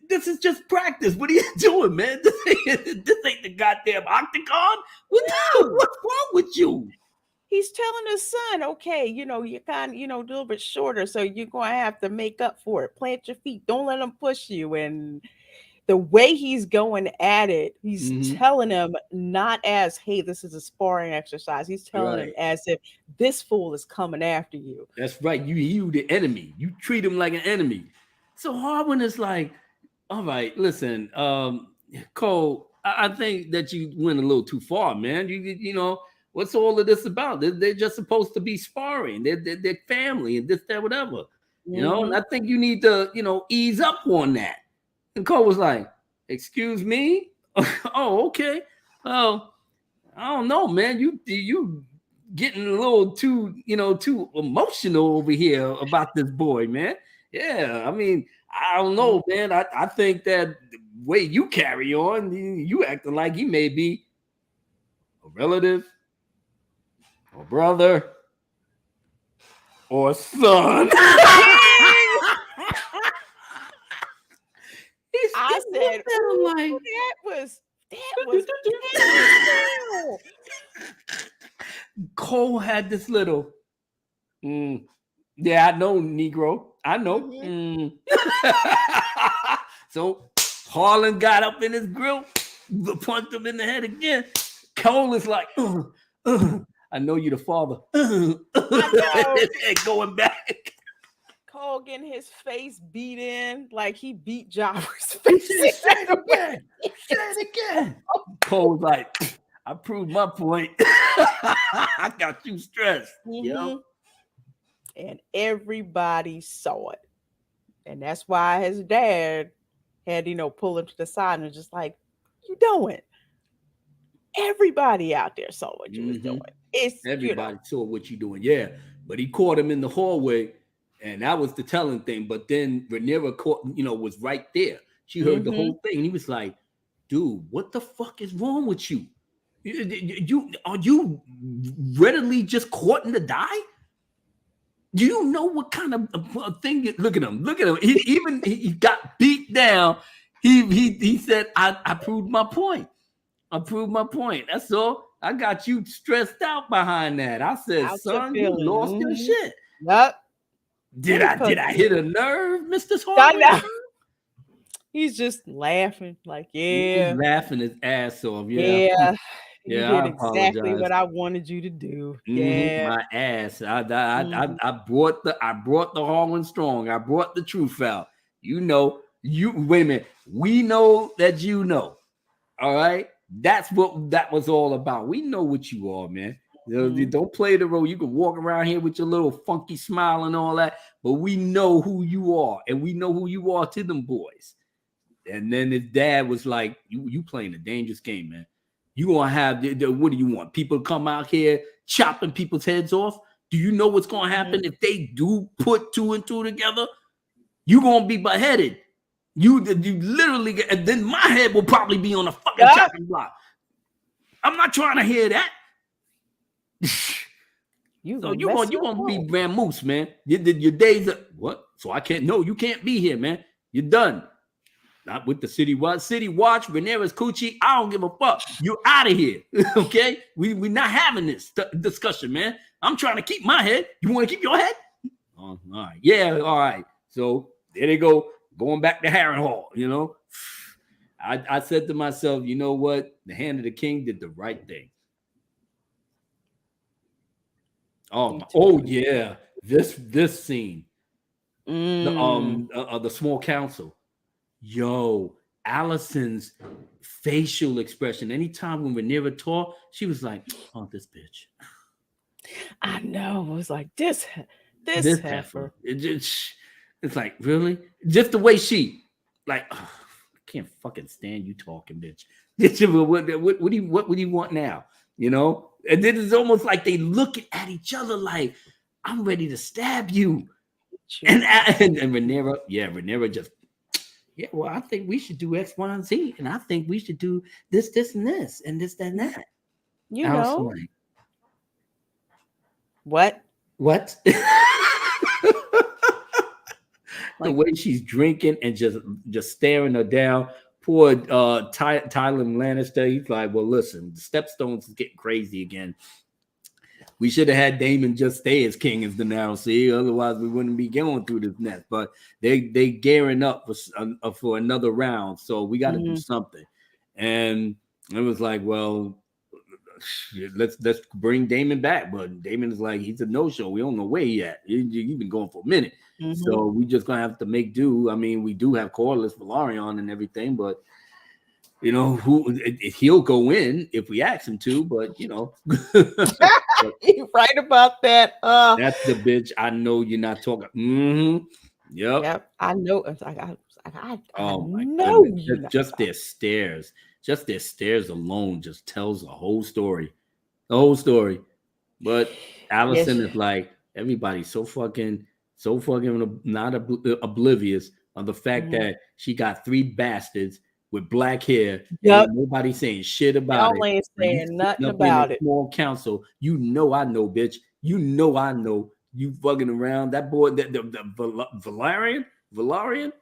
this is just practice. What are you doing, man? This ain't the goddamn octagon. No. What's wrong with you? He's telling his son, okay, you're kind of, a little bit shorter, so you're going to have to make up for it. Plant your feet. Don't let him push you. And the way he's going at it, he's Mm-hmm. telling him not as, hey, this is a sparring exercise. He's telling him Right. as if this fool is coming after you. That's right. You the enemy. You treat him like an enemy. So Harwin is like, all right, listen, Cole, I think that you went a little too far, man. What's all of this about? They're just supposed to be sparring. They're family and this, that, whatever. And Mm-hmm. I think you need to, ease up on that. And Cole was like, excuse me? Oh, okay. Well, I don't know, man. You getting a little too emotional over here about this boy, man. Yeah, I mean, I don't know, man. I think that the way you carry on, you acting like he may be a relative, or brother, or son. I He said, looked at him ooh, like, that was painful. Cole had this little. Yeah, I know, Negro. I know. Mm-hmm. So Harlan got up in his grill, punched him in the head again. Cole is like, I know you the father. I know. And going back. Cole getting his face beat in like he beat Jobber's He face said, say it in. again. Say it again. Cole's like, I proved my point. I got you stressed. Mm-hmm. And everybody saw it. And that's why his dad had, pull him to the side and was just like, you doing? Everybody out there saw what you was doing. It's, Everybody saw what you doing. Yeah. But he caught him in the hallway, and that was the telling thing. But then Rhaenyra was right there. She heard the whole thing. And he was like, dude, what the fuck is wrong with you? You are you readily just courting to die? Do you know what kind of thing? Look at him. Look at him. He got beat down. He said, I proved my point. I proved my point. That's all. I got you stressed out behind that. I said, Out your son, you lost your feelings. shit. Yep. Did I hit a nerve, Mr. I Hardware? know. He's just laughing, like, He's yeah, laughing his ass off. Yeah. yeah, you Yeah, did I exactly apologize. what I wanted you to do. Yeah. My ass. Mhm. I brought the Harlan Strong. I brought the truth out. You know, you wait a minute. We know that you know. All right. That's what that was all about. We know what you are, man. You Mhm. don't play the role. You can walk around here with your little funky smile and all that, but we know who you are, and we know who you are to them boys. And then his dad was like, "You playing a dangerous game, man. You gonna have what do you want? People to come out here chopping people's heads off? Do you know what's gonna Mhm. happen if they do put two and two together? You gonna be beheaded. You literally, and then my head will probably be on a fucking Yep. chopping block. I'm not trying to hear that. You So gonna mess you your gonna be phone. vamoose, man. Your days are what? So I can't. No, you can't be here, man. You're done. Not with the City Watch. City Watch, Ramirez Coochie. I don't give a fuck. You out of here. Okay? We not having this discussion, man. I'm trying to keep my head. You want to keep your head? Oh, all right. Yeah, all right. So there they go. Going back to Harron Hall, you know. I said to myself, you know what? The hand of the king did the right thing. Me too. Oh yeah. This scene. Mm. The small council. Yo, Allison's facial expression. Anytime when Rhaenyra talked, she was like, "Oh, this bitch, I know. It was like this this heifer. heifer." It's like really, just the way she, like, "Ugh, I can't fucking stand you talking, bitch. What would you want now? You know?" And then it's almost like they look at each other like, "I'm ready to stab you." Shoot. And Rhaenyra, yeah, Rhaenyra just yeah, well, I think we should do X, Y, and Z, and I think we should do this, and this, and this, and Mm, that. you Allison, know like, what? what? The Like, way she's drinking and just staring her down. Poor Tyler Lannister. He's like, well, listen, the Stepstones is getting crazy again. We should have had Damon just stay as king as the Narrow Sea, otherwise we wouldn't be going through this mess. But they gearing up for another round, so we got to do mhm. something. And it was like, well, let's bring Damon back. But Damon is like, he's a no show. We don't know where he at. He's been going for a minute, Mhm. so we just gonna have to make do. I mean, we do have Corliss Valerion and everything, but you know he'll go in if we ask him to. But you know. But You right about that. that's the bitch. I know you're not talking. Mm-hmm. Yep. Yep. I know. It's like I Oh my know goodness. you not Just talking. their stares. Just their stares alone just tells the whole story. The whole story. But Yes. Allison is like, everybody's so fucking not oblivious of the fact Mhm. that she got three bastards with black hair and Yep. ain't nobody saying shit about Y'all it. ain't But you saying sitting nothing up in a about it. small council, you know I know, bitch. You know I know. You fucking around. That boy, Valerian,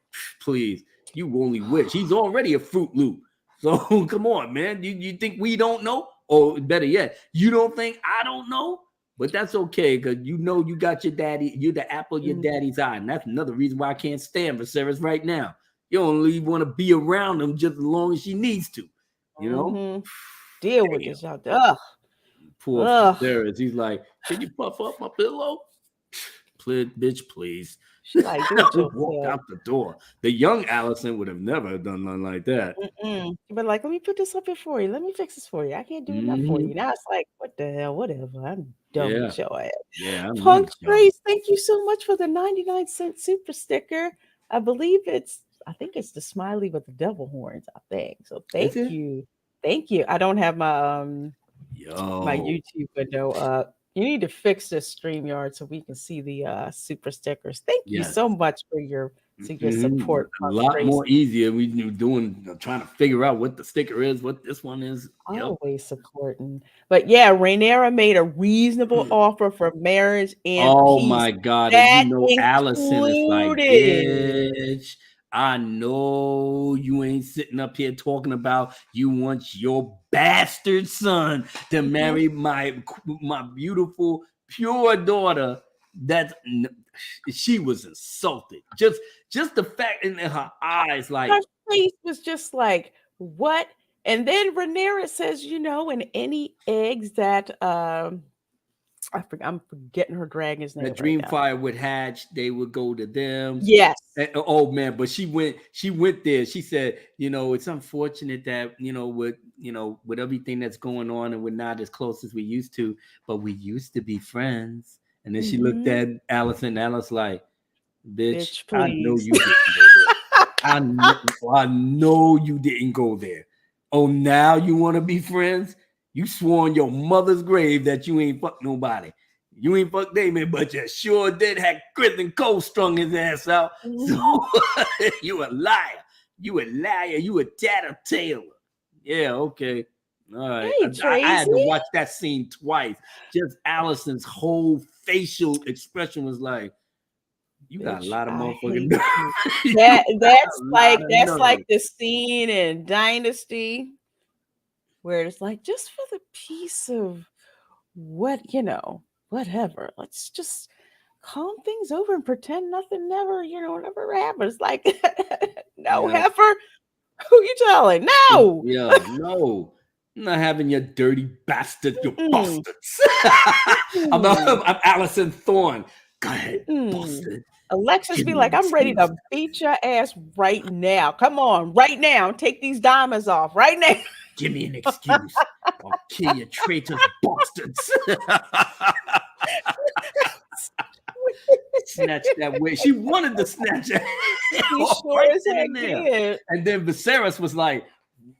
please. You only wish. He's already a Fruit Loop. So come on, man. You think we don't know? Or better yet, you don't think I don't know? But that's okay, because you know you got your daddy, you're the apple of your Mm, daddy's eye. And that's another reason why I can't stand Viserys right now. You only want to be around him just as long as she needs to. You know? mhm. Deal with Damn. this, y'all. Ugh. Poor Ugh. Viserys. He's like, can you puff up my pillow? Please, bitch, please. She like, do it Walked yourself. out the door. The young Allison would have never done nothing like that. Mm-mm. But like, let me put this up here for you. Let me fix this for you. I can't do enough for Hmm. you. Now it's like, what the hell? Whatever. I'm done Yeah. with your ass. Yeah, I'm Punk done. Trace, thank you so much for the 99-cent super sticker. I think it's the smiley with the devil horns, I think. So Is thank it? you. Thank you. I don't have my Yo. YouTube window up. You need to fix this StreamYard so we can see the super stickers. Thank you Yes. so much for your to get support A from lot more Tracy. easier. We knew doing trying to figure out what the sticker is, what this one is. Yep. Always supporting. But yeah, Rhaenyra made a reasonable offer for marriage and Oh peace. my God. And you That know, Allison is like, included. bitch, I know you ain't sitting up here talking about you want your bastard son to Mhm. marry my beautiful, pure daughter. That's she was insulted. Just the fact in her eyes, like Her face was just like, "What?" And then Rhaenyra says, "And any eggs that I'm forgetting her dragon's name that right now. Dreamfire would hatch, they would go to them. Yes. Oh man, but she went there. She said, it's unfortunate that, with everything that's going on and we're not as close as we used to, but we used to be friends. And then she looked Mhm. at Alice and Alice like, bitch, Bitch, I know please. you didn't go there. I know you didn't go there. Oh, now you want to be friends? You swore on your mother's grave that you ain't fuck nobody. You ain't fuck Damon, but you sure did have Chris and Cole strung his ass out. So Mhm. you a liar. You a liar. You a tattletale. Yeah, okay. All right. Hey, I had to Tracy. watch that scene twice. Just Allison's whole facial expression was like, you got a Bitch, lot of I motherfucking hate nerve. you. You That got a that's lot like of that's like nerve. the scene in Dynasty where it's like just for the peace of whatever. Let's just calm things over and pretend nothing never happens. Like, no, Yeah. heifer, who you telling? No. Yeah. No. I'm not having your dirty bastard, you Mm-mm. bastards. Mm-mm. I'm Allison Thorne. Go ahead, Mm-mm. bastard. Alexis Give be me like, an I'm ready excuse. to beat your ass right now. Come on, right now. Take these diamonds off right now. Give me an excuse. I'll kill you, traitors, bastards. Snatch that way. She wanted to snatch it He sure right as then heck and there. did. And then Viserys was like,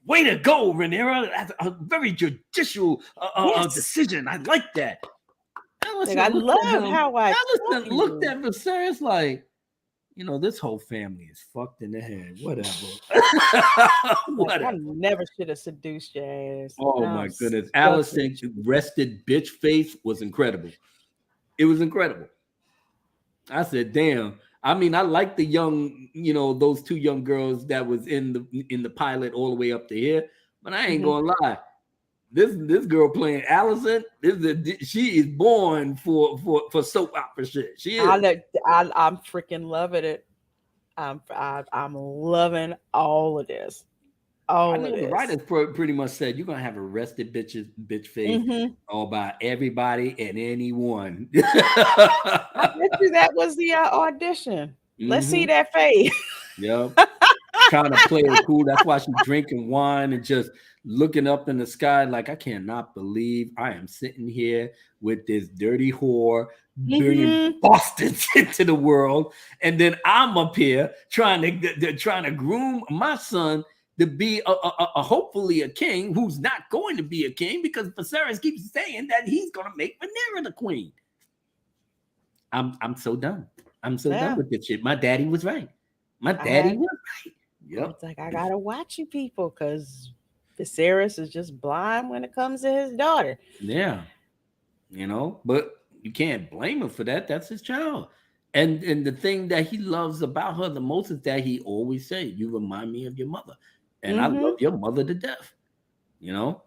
way to go, Rhaenyra. That's a very judicial Yes. decision. I like that. Like, I Allison looked at love him. how I taught Allison looked you. at Viserys like, this whole family is fucked in the head. Whatever. Like, I Whatever. never should have seduced your ass. Oh Now I'm my goodness. stuck with Allison you. rested bitch face was incredible. It was incredible. I said, damn. I mean, I like the young, those two young girls that was in the pilot all the way up to here, but I ain't Mhm. gonna lie. This girl playing Allison, she is born for soap opera shit. She I is. let I'm freaking loving it. I'm loving all of this. I All of know the this. writers pretty much said you're gonna have arrested bitch face Mhm. all by everybody and anyone. I bet you that was the audition. Let's see hmm that face. Yep. Trying to play it cool. That's why she's drinking wine and just looking up in the sky like, I cannot believe I am sitting here with this dirty whore bringing Mhm. bastards into the world, and then I'm up here trying to groom my son to be a hopefully a king who's not going to be a king because Viserys keeps saying that he's going to make Rhaenyra the queen. I'm so done. I'm so done Yeah. with this shit. My daddy was right. My I daddy had was right. Yep. It's like I gotta watch you people because Viserys is just blind when it comes to his daughter. Yeah, but you can't blame him for that. That's his child. And the thing that he loves about her the most is that he always say, "You remind me of your mother," and I love Hmm. your mother to death. You know,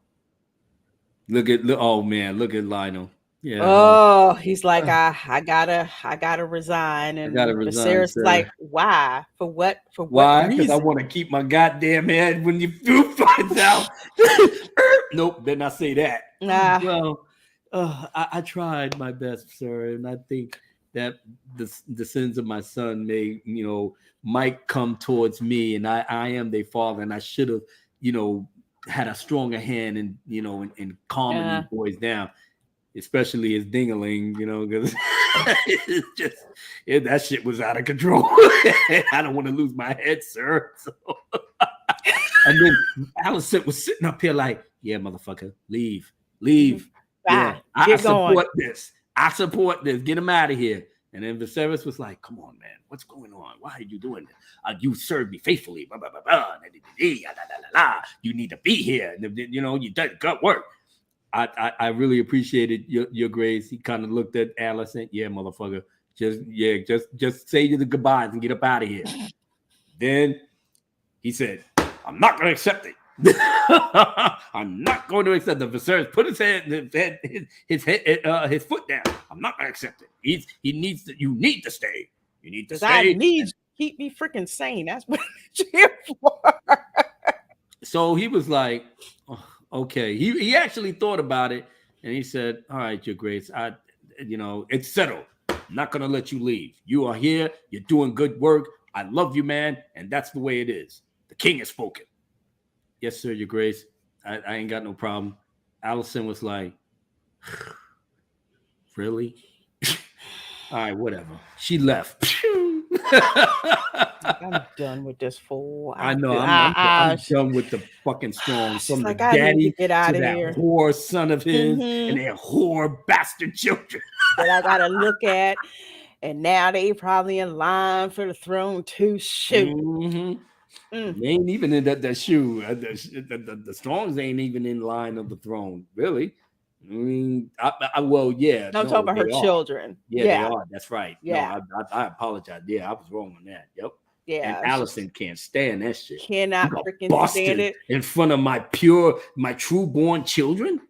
oh man, look at Lionel. Yeah, Oh, he's like, I gotta resign. I gotta And resign, Viserys is like, sir. why? For what? For what Why? Because I reason? want to keep my goddamn head when you finds out. Nope, better not say that. Nah, Well, I tried my best, sir, and I think that the sins of my son might come towards me, and I am their father, and I should have, had a stronger hand in calming these uh, boys down, especially his dingaling, because it's just that shit was out of control. I don't want to lose my head, sir. So, and then Allison was sitting up here like, yeah, motherfucker, leave. mhm. Yeah, Bye. I Get going. support this. I support this. Get him out of here. And then Viserys was like, "Come on, man, what's going on? Why are you doing this? You served me faithfully. Blah, blah, blah, blah, You need to be here. You know, you did good work." I really appreciated your grace. He kind of looked at Allison. Yeah, motherfucker. Just say the goodbyes and get up out of here. Then he said, "I'm not going to accept it. I'm not going to accept it." Viserys put his foot down. "I'm not going to accept it. He needs to. You need to stay. You need to stay. I need keep me freaking sane. That's what I'm here for." So he was like, oh, "Okay." He actually thought about it, and he said, "All right, Your Grace. It's settled. I'm not going to let you leave. You are here. You're doing good work. I love you, man, and that's the way it is. The king has spoken." "Yes, sir, Your Grace. I ain't got no problem." Allison was like, "Really?" "All right, whatever." She left. I'm done with this fool. I know. I'm done with the fucking Strongs. From the daddy to get out to of that here. whore son of his and their whore bastard children that I gotta look at. And now they probably in line for the throne too. Shoot. They ain't even in that shoe. The Strongs ain't even in line of the throne, really. I mean, yeah. I'm talking about her children. Yeah, they are. That's right. Yeah. No, I apologize. Yeah, I was wrong on that. Yep. Yeah. And Allison can't stand that shit. Cannot freaking stand it in front of my true born children.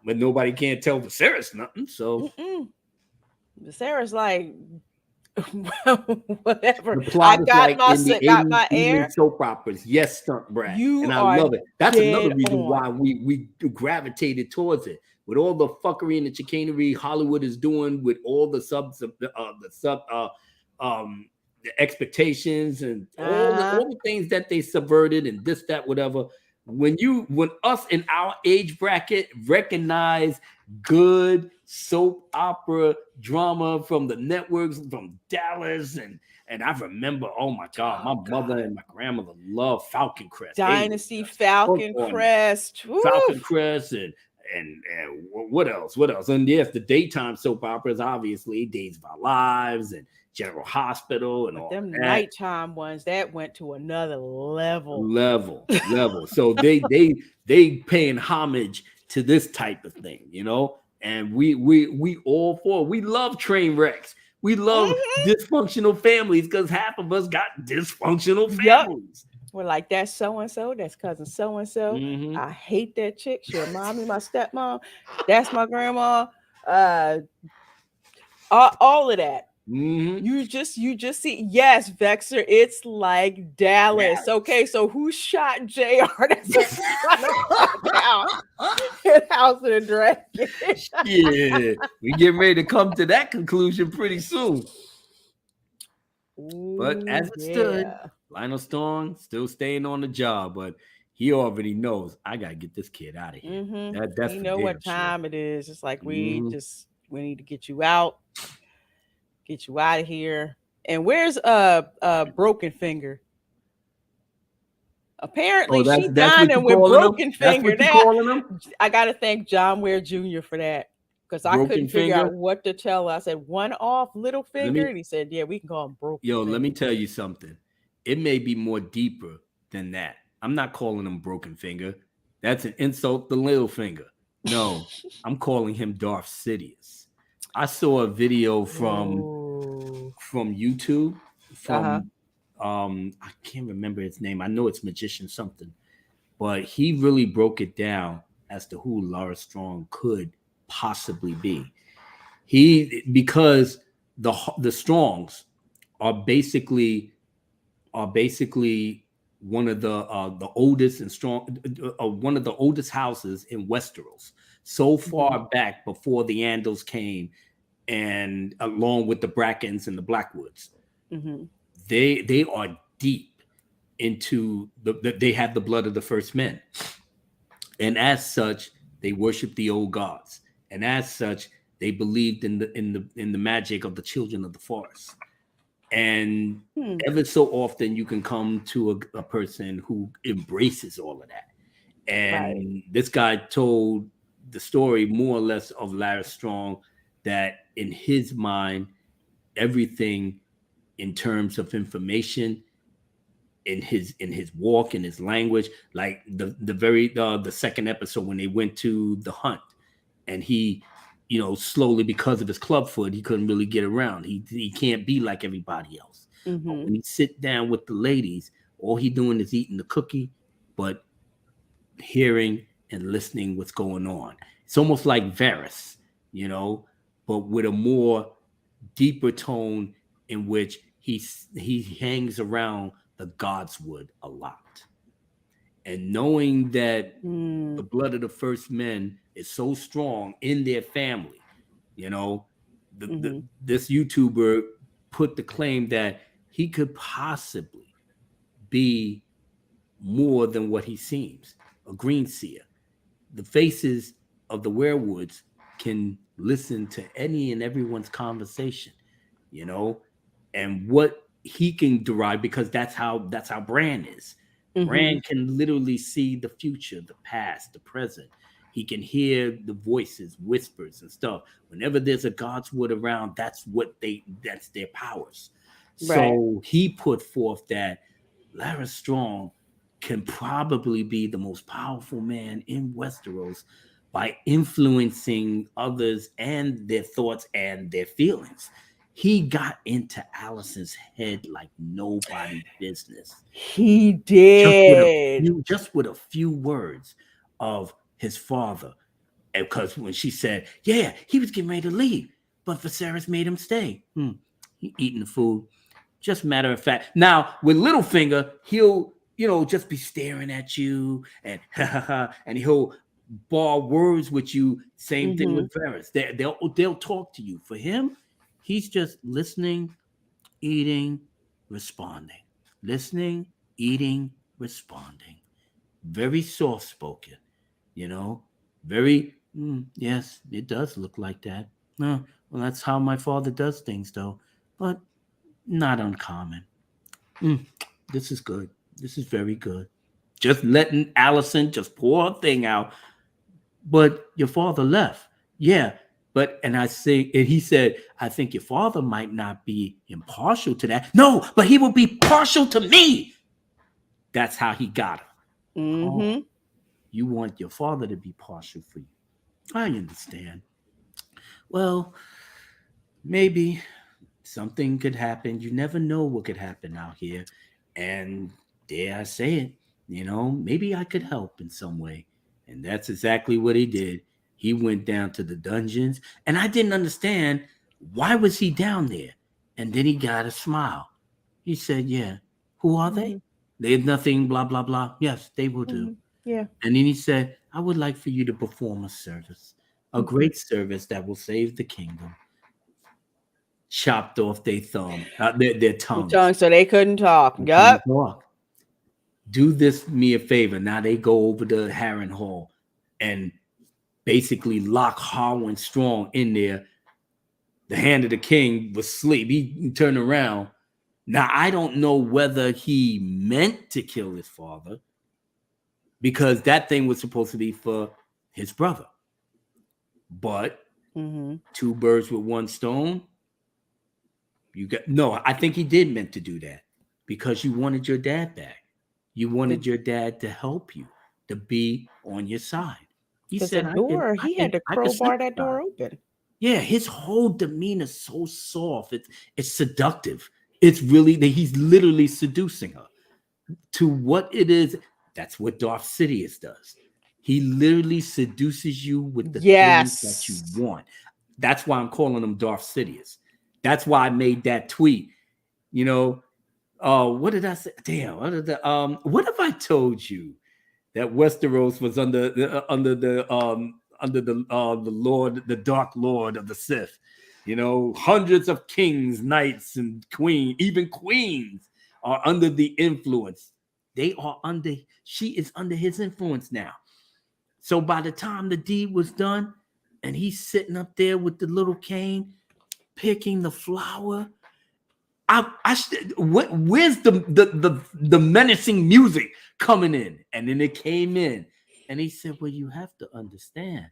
But nobody can't tell Viserys nothing. So Viserys like whatever. The plot is like in the air. soap operas. Yes, stunt brat. And I love it. That's another reason why we gravitated towards it. With all the fuckery and the chicanery Hollywood is doing, with all the the expectations and all the things that they subverted and this, that, whatever. When us in our age bracket recognize good soap opera drama from the networks from Dallas and I remember, oh my God, my mother and my grandmother loved Falcon Crest. Dynasty, Falcon Crest. Falcon Crest and what else? And yes, the daytime soap operas, obviously, Days of Our Lives and General Hospital and all them that. Nighttime ones that went to another level. So they paying homage to this type of thing, you know. And we all for. We love train wrecks. We love dysfunctional families because half of us got dysfunctional families. We're like, that's so and so, that's cousin so and so. I hate that chick. She reminds me of my stepmom. That's my grandma. All of that. You just see, yes, Vexer, it's like Dallas. Yes. Okay, so who shot JR? That's a House of the Dragon. Yeah, we getting ready to come to that conclusion pretty soon. But as it stood, Lionel Storm still staying on the job, but he already knows I gotta get this kid out of here. That's you know what time it is. It's like we need to get you out. Get you out of here. And where's Broken Finger? Apparently she dining with Broken Finger. I gotta thank John Ware Jr. for that. Because I couldn't figure out what to tell her. I said, one off little finger. And he said, yeah, we can call him Broken Finger. Let me tell you something. It may be more deeper than that. I'm not calling him Broken Finger. That's an insult to Little Finger. No, I'm calling him Darth Sidious. I saw a video from YouTube from I can't remember his name. I know it's Magician something, but he really broke it down as to who Lara Strong could possibly be. Because the Strongs are basically one of the oldest and one of the oldest houses in Westeros. So far back before the Andals came, and along with the Brackens and the Blackwoods, they are deep into they have the blood of the first men, and as such, they worship the old gods, and as such, they believed in the magic of the children of the forest. And ever so often, you can come to a person who embraces all of that. And this guy told the story more or less of Lara Strong, that in his mind, everything in terms of information in his walk, in his language. Like the second episode when they went to the hunt, and he, slowly, because of his club foot, he couldn't really get around. He can't be like everybody else. But Mm-hmm. when he sit down with the ladies, all he doing is eating the cookie, but hearing and listening what's going on. It's almost like Varys, you know, but with a more deeper tone in which he hangs around the godswood a lot. And knowing that the Mm. blood of the first men is so strong in their family, you know, Mm-hmm. this YouTuber put the claim that he could possibly be more than what he seems, a green seer. The faces of the werewoods can listen to any and everyone's conversation, you know, and what he can derive, because that's how Bran is. Mm-hmm. Bran can literally see the future, the past, the present. He can hear the voices, whispers, and stuff. Whenever there's a Godswood around, that's their powers. Right. So he put forth that Lara Strong can probably be the most powerful man in Westeros by influencing others and their thoughts and their feelings. He got into Allison's head like nobody's business. He Just with a did. few words of his father. Because when she said, "Yeah, he was getting ready to leave, but Viserys made him stay." He eating the food. Just matter of fact. Now with Littlefinger, he'll just be staring at you and and he'll bar words with you. Same thing Mm-hmm. with Varys. They'll talk to you. For him, he's just listening, eating, responding, listening, eating, responding. Very soft spoken, you know. Very yes, it does look like that. Well, that's how my father does things, though. But not uncommon. Mm, this is good. This is very good. Just letting Allison just pour her thing out. But your father left. Yeah. And I say, and he said, I think your father might not be impartial to that. No, but he will be partial to me. That's how he got her. Oh, Mm-hmm. you want your father to be partial for you. I understand. Well, maybe something could happen. You never know what could happen out here. And dare I say it, maybe I could help in some way. And that's exactly what he did. He went down to the dungeons, and I didn't understand why was he down there. And then he got a smile. He said, "Yeah, who are Mm-hmm. they? There's nothing, blah, blah, blah. Yes, they will do." Mm-hmm. Yeah. And then he said, "I would like for you to perform a service, a Mm-hmm. great service that will save the kingdom." Chopped off their thumb, their The tongues. tongue, so they couldn't talk. They couldn't Yup. talk. Do this me a favor. Now they go over to Harren Hall and basically lock Harwin Strong in there. The hand of the king was asleep. He turned around. Now I don't know whether he meant to kill his father, because that thing was supposed to be for his brother. But Mm-hmm. two birds with one stone. You got no. I think he did meant to do that because you wanted your dad back. You wanted your dad to help you, to be on your side. He Because the said, "I can, door, I he had can, to I can crowbar that door sympathize." open. Yeah, his whole demeanor is so soft. It's seductive. It's really that he's literally seducing her to what it is. That's what Darth Sidious does. He literally seduces you with the things that you Yes. want. That's why I'm calling him Darth Sidious. That's why I made that tweet. You know, what did I say? Damn, what have I told you that Westeros was under the Lord, the Dark Lord of the Sith? Hundreds of kings, knights, and even queens are under the influence. She is under his influence now. So by the time the deed was done, and he's sitting up there with the little cane, picking the flower, where's the menacing music coming in? And then it came in, and he said, "Well, you have to understand,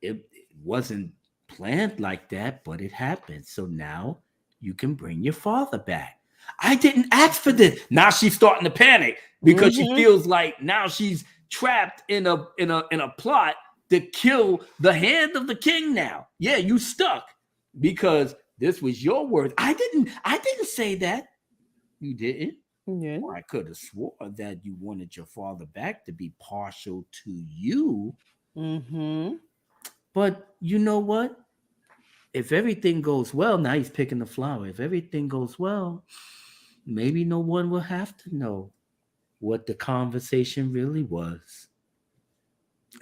it wasn't planned like that, but it happened. So now you can bring your father back. I didn't ask for this. Now she's starting to panic because she Mm-hmm. feels like now she's trapped in a plot to kill the hand of the king now. Yeah, you stuck because this was your word. I didn't say that. You didn't. Yeah. Well, I could have swore that you wanted your father back to be partial to you. Mm-hmm. But you know what? If everything goes well, now he's picking the flower. If everything goes well, maybe no one will have to know what the conversation really was.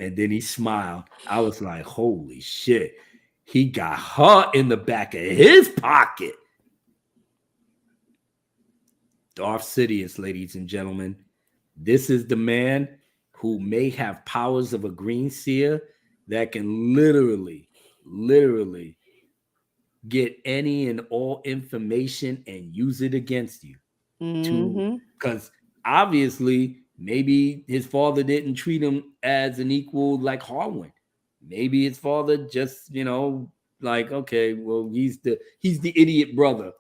And then he smiled. I was like, holy shit. He got her in the back of his pocket. Darth Sidious, ladies and gentlemen. This is the man who may have powers of a green seer that can literally get any and all information and use it against you. To Mm-hmm. because obviously maybe his father didn't treat him as an equal like Harwin. Maybe his father just, like, okay, well, he's the idiot brother.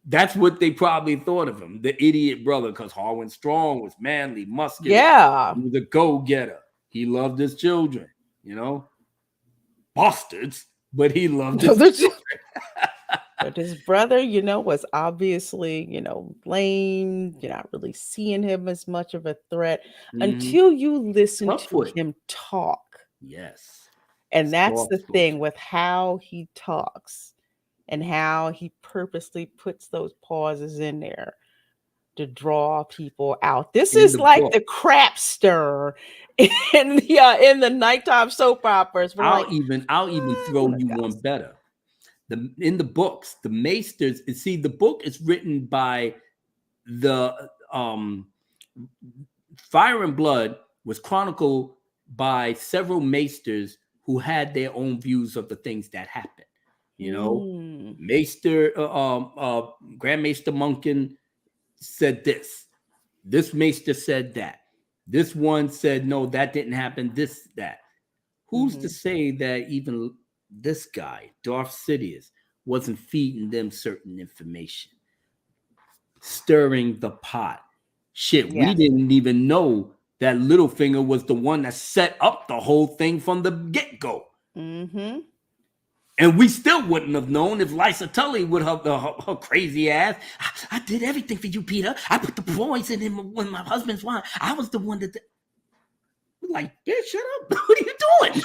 That's what they probably thought of him, the idiot brother, because Harwin Strong was manly, muscular. Yeah. He was a go-getter. He loved his children, you know, bastards, but he loved his children. But his brother, was obviously, lame. You're not really seeing him as much of a threat Mhm. until you listen Tough to foot. him talk. Yes. And that's Soft the thing spoken. with how he talks and how he purposely puts those pauses in there to draw people out. This In is the like book, the crap stir in the nighttime soap operas. We're I'll like, even I'll even oh throw my you one gosh. better. In the books, the maesters. See, the book is written by the Fire and Blood was chronicled by several maesters who had their own views of the things that happened. You know, Hmm. Maester Grand Maester Munkin said this. This maester said that. This one said no, that didn't happen. This that. Who's to Mm-hmm. say that even this guy, Darth Sidious, wasn't feeding them certain information, stirring the pot? Shit, we Yes. didn't even know that Littlefinger was the one that set up the whole thing from the get go. Mm-hmm. And we still wouldn't have known if Lysa Tully would have her crazy ass. I did everything for you, Peter. I put the poison in my husband's wine. I was the one that. Like, yeah, shut up. What are you doing?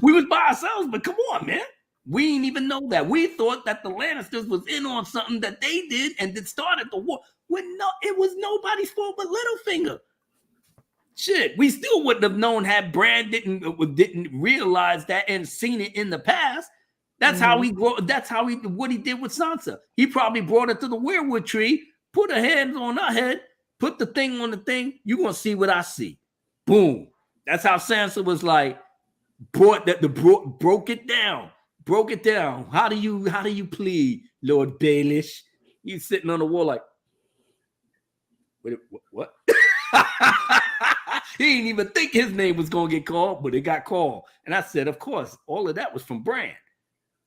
We was by ourselves, but come on, man. We didn't even know that. We thought that the Lannisters was in on something that they did and that started the war. When no, it was nobody's fault but Littlefinger. Shit, we still wouldn't have known had Bran didn't realize that and seen it in the past. That's how Mm-hmm. he That's how he what he did with Sansa. He probably brought her to the weirwood tree, put her hands on her head, put the thing on the thing. You gonna see what I see. Boom. That's how Sansa was like broke it down. Broke it down. How do you plead, Lord Baelish? He's sitting on the wall like, wait, what? He didn't even think his name was gonna get called, but it got called. And I said, of course, all of that was from Bran,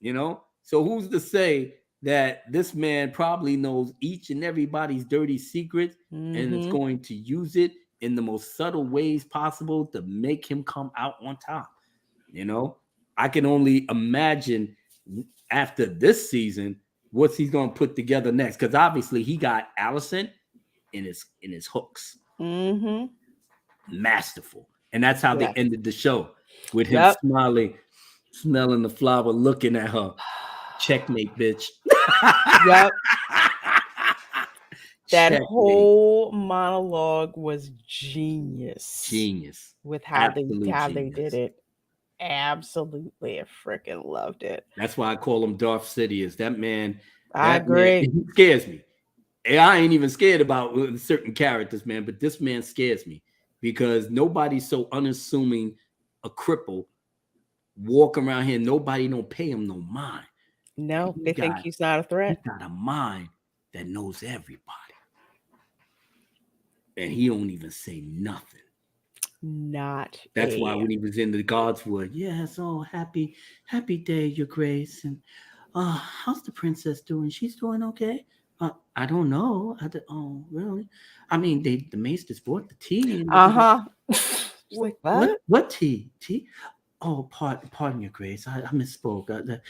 you know. So who's to say that this man probably knows each and everybody's dirty secrets and it's Mm-hmm. going to use it in the most subtle ways possible to make him come out on top? You know, I can only imagine after this season what he's going to put together next, because obviously he got Allison in his hooks, Mm-hmm. masterful, and that's how they Yes. ended the show with him Yep. smiling, smelling the flower, looking at her. Checkmate, bitch. Yep. That Checkmate. whole monologue was genius Genius. with how they Absolute how they did genius. it. Absolutely, I freaking loved it. That's why I call him Darth Sidious. I That man, agree. he scares me. And I ain't even scared about certain characters, man, but this man scares me because nobody's so unassuming a cripple walk around here. Nobody don't pay him no mind. And No, they think he's not a he threat. got a mind that knows everybody. And he don't even say nothing. not That's why a. when he was in the God's Wood, yes, oh happy day, Your Grace, and how's the princess doing? She's doing okay. I don't know. Oh, really? I mean, the maesters brought the tea, and Uh-huh. She's what like, what? what tea? Tea? Oh, pardon, Your Grace. I misspoke.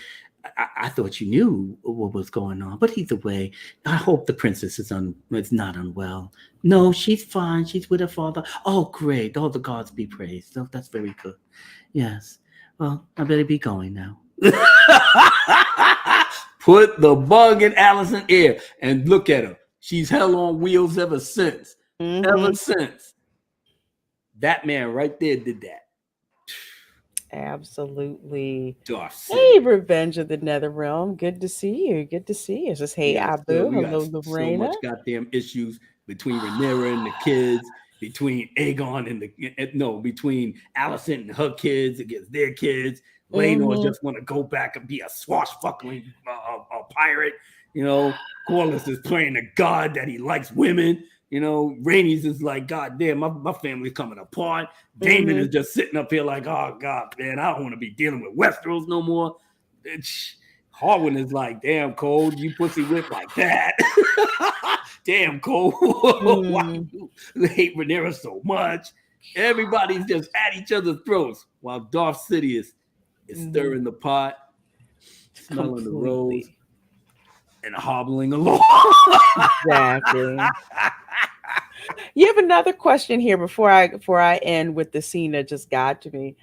I thought you knew what was going on, but either way, I hope the princess is not unwell. No, she's fine. She's with her father. Oh, great! All the gods be praised. Oh, that's very good. Yes. Well, I better be going now. Put the bug in Allison's ear and look at her. She's hell on wheels ever since. Ever Mm-hmm. since. That man right there did that. Absolutely. Darth Hey, City. Revenge of the Nether Realm. Good to see you. Good to see you. Says, hey, Yes, sir. Abu. We got Hello, so Lorena. much goddamn issues between Rhaenyra and the kids, between Aegon and no, between Alicent and her kids against their kids. Laenor Mm-hmm. just want to go back and be a swashbuckling pirate. You know, Corlys is playing a god that he likes women. You know, Rhaenys is like, God damn, my family's coming apart. Damon Mm-hmm. is just sitting up here like, oh God, man, I don't want to be dealing with Westeros no more. Harwin is like, damn, Cole, you pussy whip like that. Damn, Cole, why Mm-hmm. you hate Rhaenyra so much? Everybody's just at each other's throats while Darth Sidious is Mm-hmm. stirring the pot, smelling the rose, Completely. and hobbling along. Exactly. You have another question here before I end with the scene that just got to me.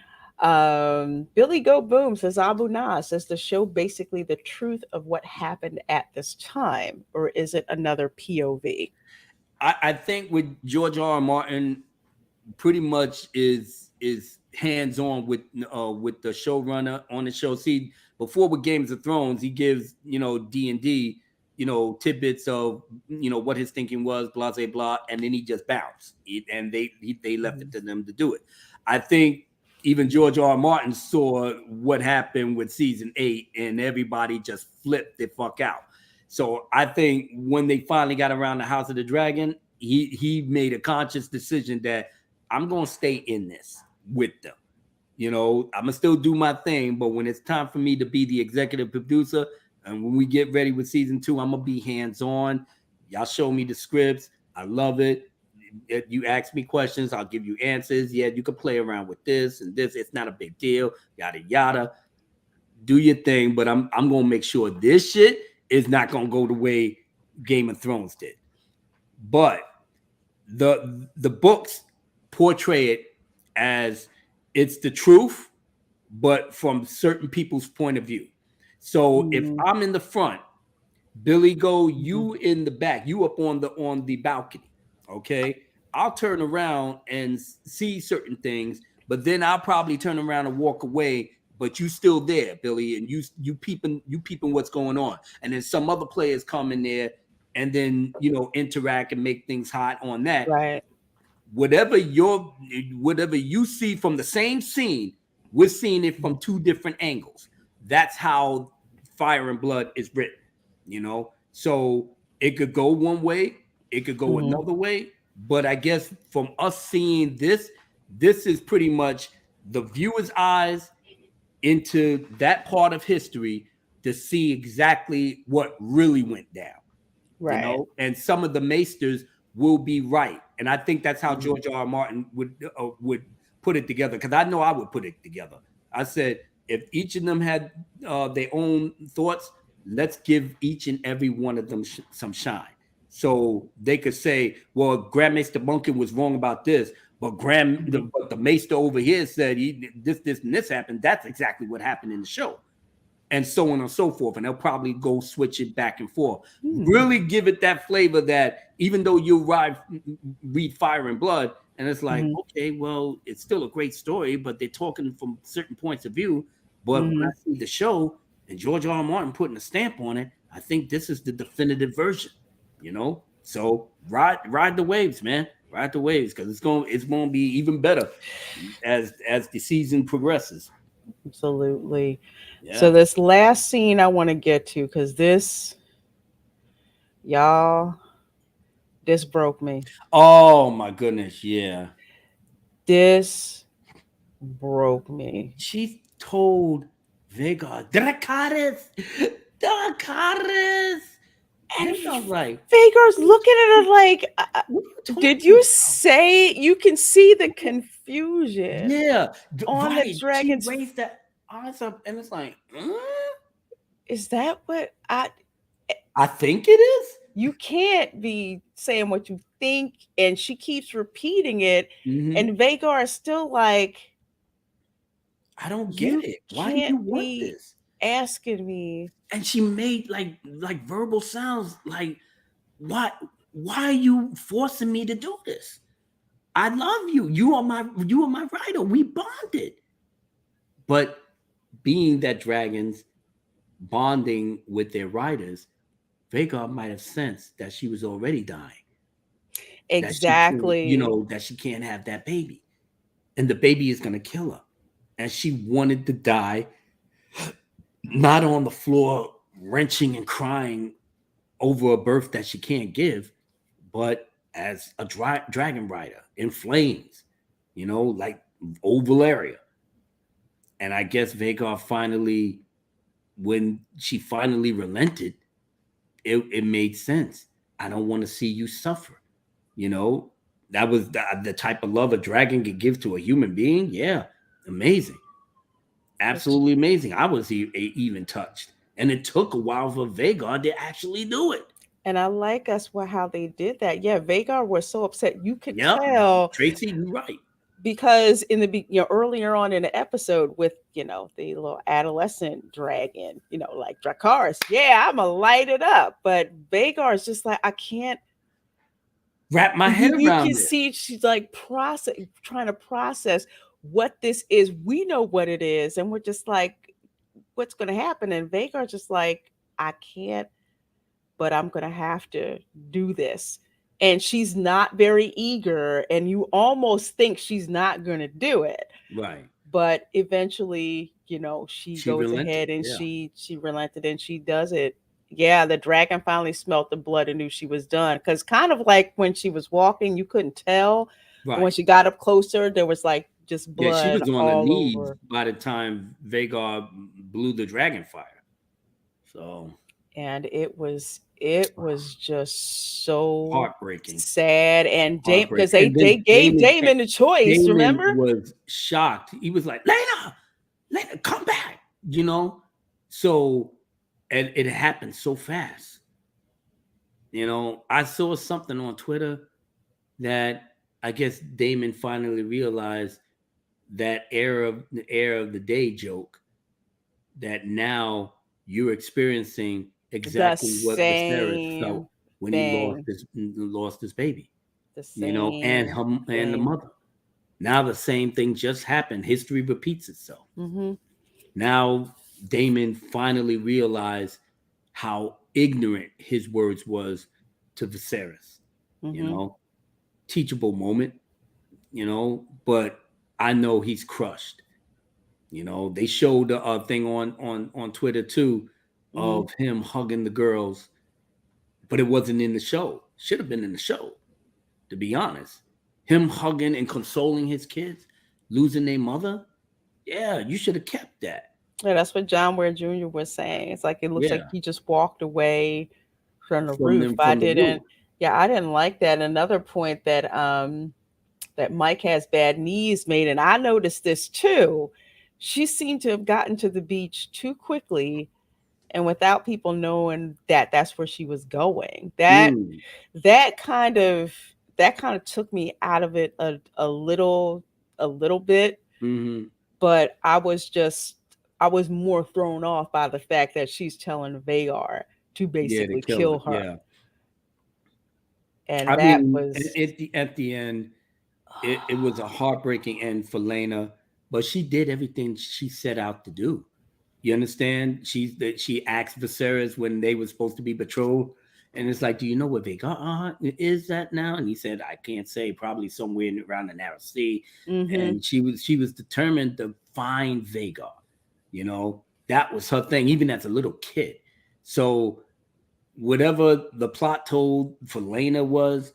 Billy Go Boom says Abu Nas, says the show basically the truth of what happened at this time, or is it another POV? I think with George R. R. Martin, pretty much is hands on with the showrunner on the show. See, before with Games of Thrones, he gives D&D tidbits of what his thinking was, blah blah blah, and then he just bounced, and they left it Mhm. to them to do it. I think even George R. R. Martin saw what happened with season 8, and everybody just flipped the fuck out. So I think when they finally got around the House of the Dragon, he made a conscious decision that I'm gonna stay in this with them. I'm gonna still do my thing, but when it's time for me to be the executive producer, and when we get ready with season 2, I'm gonna be hands on. Y'all show me the scripts. I love it. If you ask me questions, I'll give you answers. Yeah, you can play around with this and this. It's not a big deal. Yada yada. Do your thing, but I'm gonna make sure this shit is not gonna go the way Game of Thrones did. But the books portray it as it's the truth, but from certain people's point of view. So if Mhm. I'm in the front, Billy go, Mhm. you in the back, you up on the balcony. Okay. I'll turn around and see certain things, but then I'll probably turn around and walk away. But you still there, Billy, and you peeping what's going on. And then some other players come in there and then interact and make things hot on that. Right. Whatever you see from the same scene, we're seeing it from two different angles. That's how Fire and Blood is written. So it could go one way, it could go Mhm. another way, but I guess from us seeing this is pretty much the viewer's eyes into that part of history to see exactly what really went down. Right. And some of the maesters will be right, and I think that's how Mhm. George R. R. Martin would put it together, because I know I would put it together. I said, if each of them had their own thoughts, let's give each and every one of them some shine, so they could say, well, Grand Maester Bunkin was wrong about this, but Mhm. the maester over here said this and this happened. That's exactly what happened in the show, and so on and so forth. And they'll probably go switch it back and forth. Hmm. Really give it that flavor that even though you read Fire and Blood, and it's like, Mhm. okay, well, it's still a great story, but they're talking from certain points of view. But when I Mhm. see the show and George R. R. Martin putting a stamp on it, I think this is the definitive version. So ride the waves, man. Ride the waves, because it's gonna be even better as the season progresses. Absolutely. So Yeah. this last scene I want to get to, because y'all, this broke me. Oh my goodness, yeah. This broke me. She told Vega, Dracarys, Dracarys. And Vega's like, Vagar's looking at her like, what are you did talking you about? say? You can see the confusion Yeah, on the right. She dragon's. raised that eyes up, and it's like, Is that what I? I think it is. You can't be saying what you think, and she keeps repeating it, Mm-hmm. and Vagar is still like, I don't get you it. Why do you can't want be this? asking me. And she made like verbal sounds like, why are you forcing me to do this? I love you. You are my rider. We bonded. But being that dragons bonding with their riders, Vagar might have sensed that she was already dying. That she can't, Exactly. that she can't have that baby. And the baby is gonna kill her. And she wanted to die, not on the floor, wrenching and crying over a birth that she can't give, but as a dragon rider in flames, like old Valeria. And I guess Vagar finally, when she finally relented, it made sense. I don't want to see you suffer. You know, that was the type of love a dragon could give to a human being. Yeah, amazing. It's, Absolutely amazing. I was even touched. And it took a while for Vagar to actually do it. and I like us how they did that. Yeah, Vagar was so upset. You could Yep. tell Tracy, you're right. because in the earlier on in the episode with the little adolescent dragon, like Dracarys, yeah, I'ma light it up, but Vagar is just like, I can't. Wrap my head You around can this. see she's like trying to process what this is. We know what it is, and we're just like, what's going to happen? And Vagar's just like, I can't, but I'm going to have to do this. And she's not very eager, and you almost think she's not going to do it. Right. But eventually, she She goes relented. ahead and Yeah. she relented and she does it. Yeah, the dragon finally smelt the blood and knew she was done. Because kind of like when she was walking, you couldn't tell. But when Right. she got up closer, there was like just Yeah, she blood was on her all knees over. by the time Vagar blew the dragon fire. So And it was just so heartbreaking. sad. And Dame, because Heartbreaking. they And they then gave Damon the choice, Damon remember? was shocked. He was like, Lena, come back. So and it happened so fast. I saw something on Twitter that I guess Damon finally realized that air of the day joke, that now you're experiencing The exactly what Viserys same felt when he thing. lost his baby, The and same him and the thing. mother. Now the same thing just happened. History repeats itself. Mm-hmm. Now Damon finally realized how ignorant his words was to Viserys. You Mm-hmm. know, teachable moment. But I know he's crushed. They showed a thing on Twitter too Mm-hmm. of him hugging the girls, but it wasn't in the show. Should have been in the show, to be honest. Him hugging and consoling his kids, losing their mother. Yeah, you should have kept that. Yeah, that's what John Ware Jr. was saying. It's like it looks like Yeah, he just walked away from the from roof. them I from the didn't. roof. Yeah, I didn't like that. Another point that Mike has bad knees made, and I noticed this too. She seemed to have gotten to the beach too quickly and without people knowing that that's where she was going. Mm, That kind of that kind of took me out of it a little bit, hmm but I was more thrown off by the fact that she's telling Vagar to Yeah, to basically kill kill it. her. Yeah, And I that mean, was at the end, it was a heartbreaking end for Lena, but she did everything she set out to do. You understand? She asked Viserys when they were supposed to be betrothed, and it's like, do you know where Vhagar is that now? And he said, I can't say. Probably somewhere around the Narrow Sea. mhm. And she was determined to find Vhagar. That was her thing, even as a little kid. So whatever the plot told for Lena was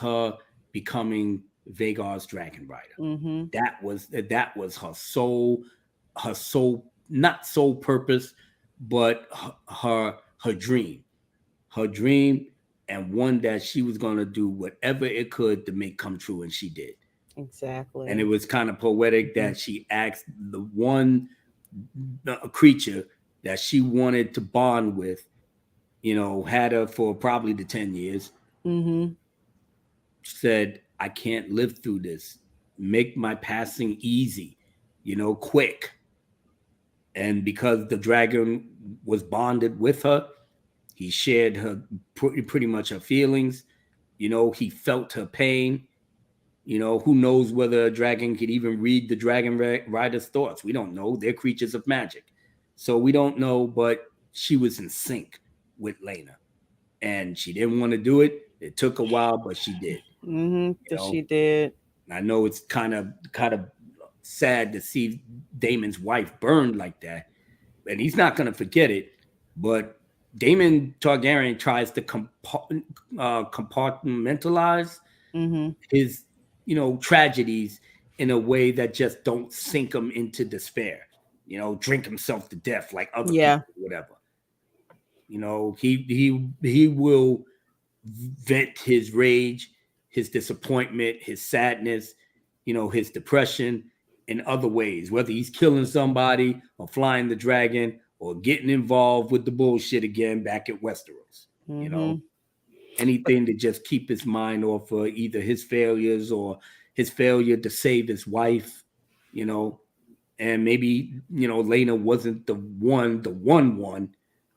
her becoming Vagar's Dragon Rider. Mm-hmm. That was her sole, not sole purpose, but her dream, her dream, and one that she was gonna do whatever it could to make come true, and she did. And it Exactly. was kind of poetic that she asked the one creature that she wanted to bond with, had her for probably the 10 years, Mm-hmm. said, I can't live through this. Make my passing easy, quick. And because the dragon was bonded with her, he shared her pretty much her feelings. He felt her pain. Who knows whether a dragon could even read the dragon rider's thoughts? We don't know. They're creatures of magic. So we don't know, but she was in sync with Lena. And she didn't want to do it. It took a while, but she did. Mm-hmm. You That know, she did. I know it's kind of sad to see Damon's wife burned like that, and he's not going to forget it. But Damon Targaryen tries to compartmentalize Mm-hmm. his, tragedies in a way that just don't sink him into despair. Drink himself to death like other Yeah. people, whatever. He will vent his rage, his disappointment, his sadness, his depression in other ways, whether he's killing somebody or flying the dragon or getting involved with the bullshit again back at Westeros. Mm-hmm. Anything to just keep his mind off of either his failures or his failure to save his wife, you know, and maybe, Lena wasn't the one,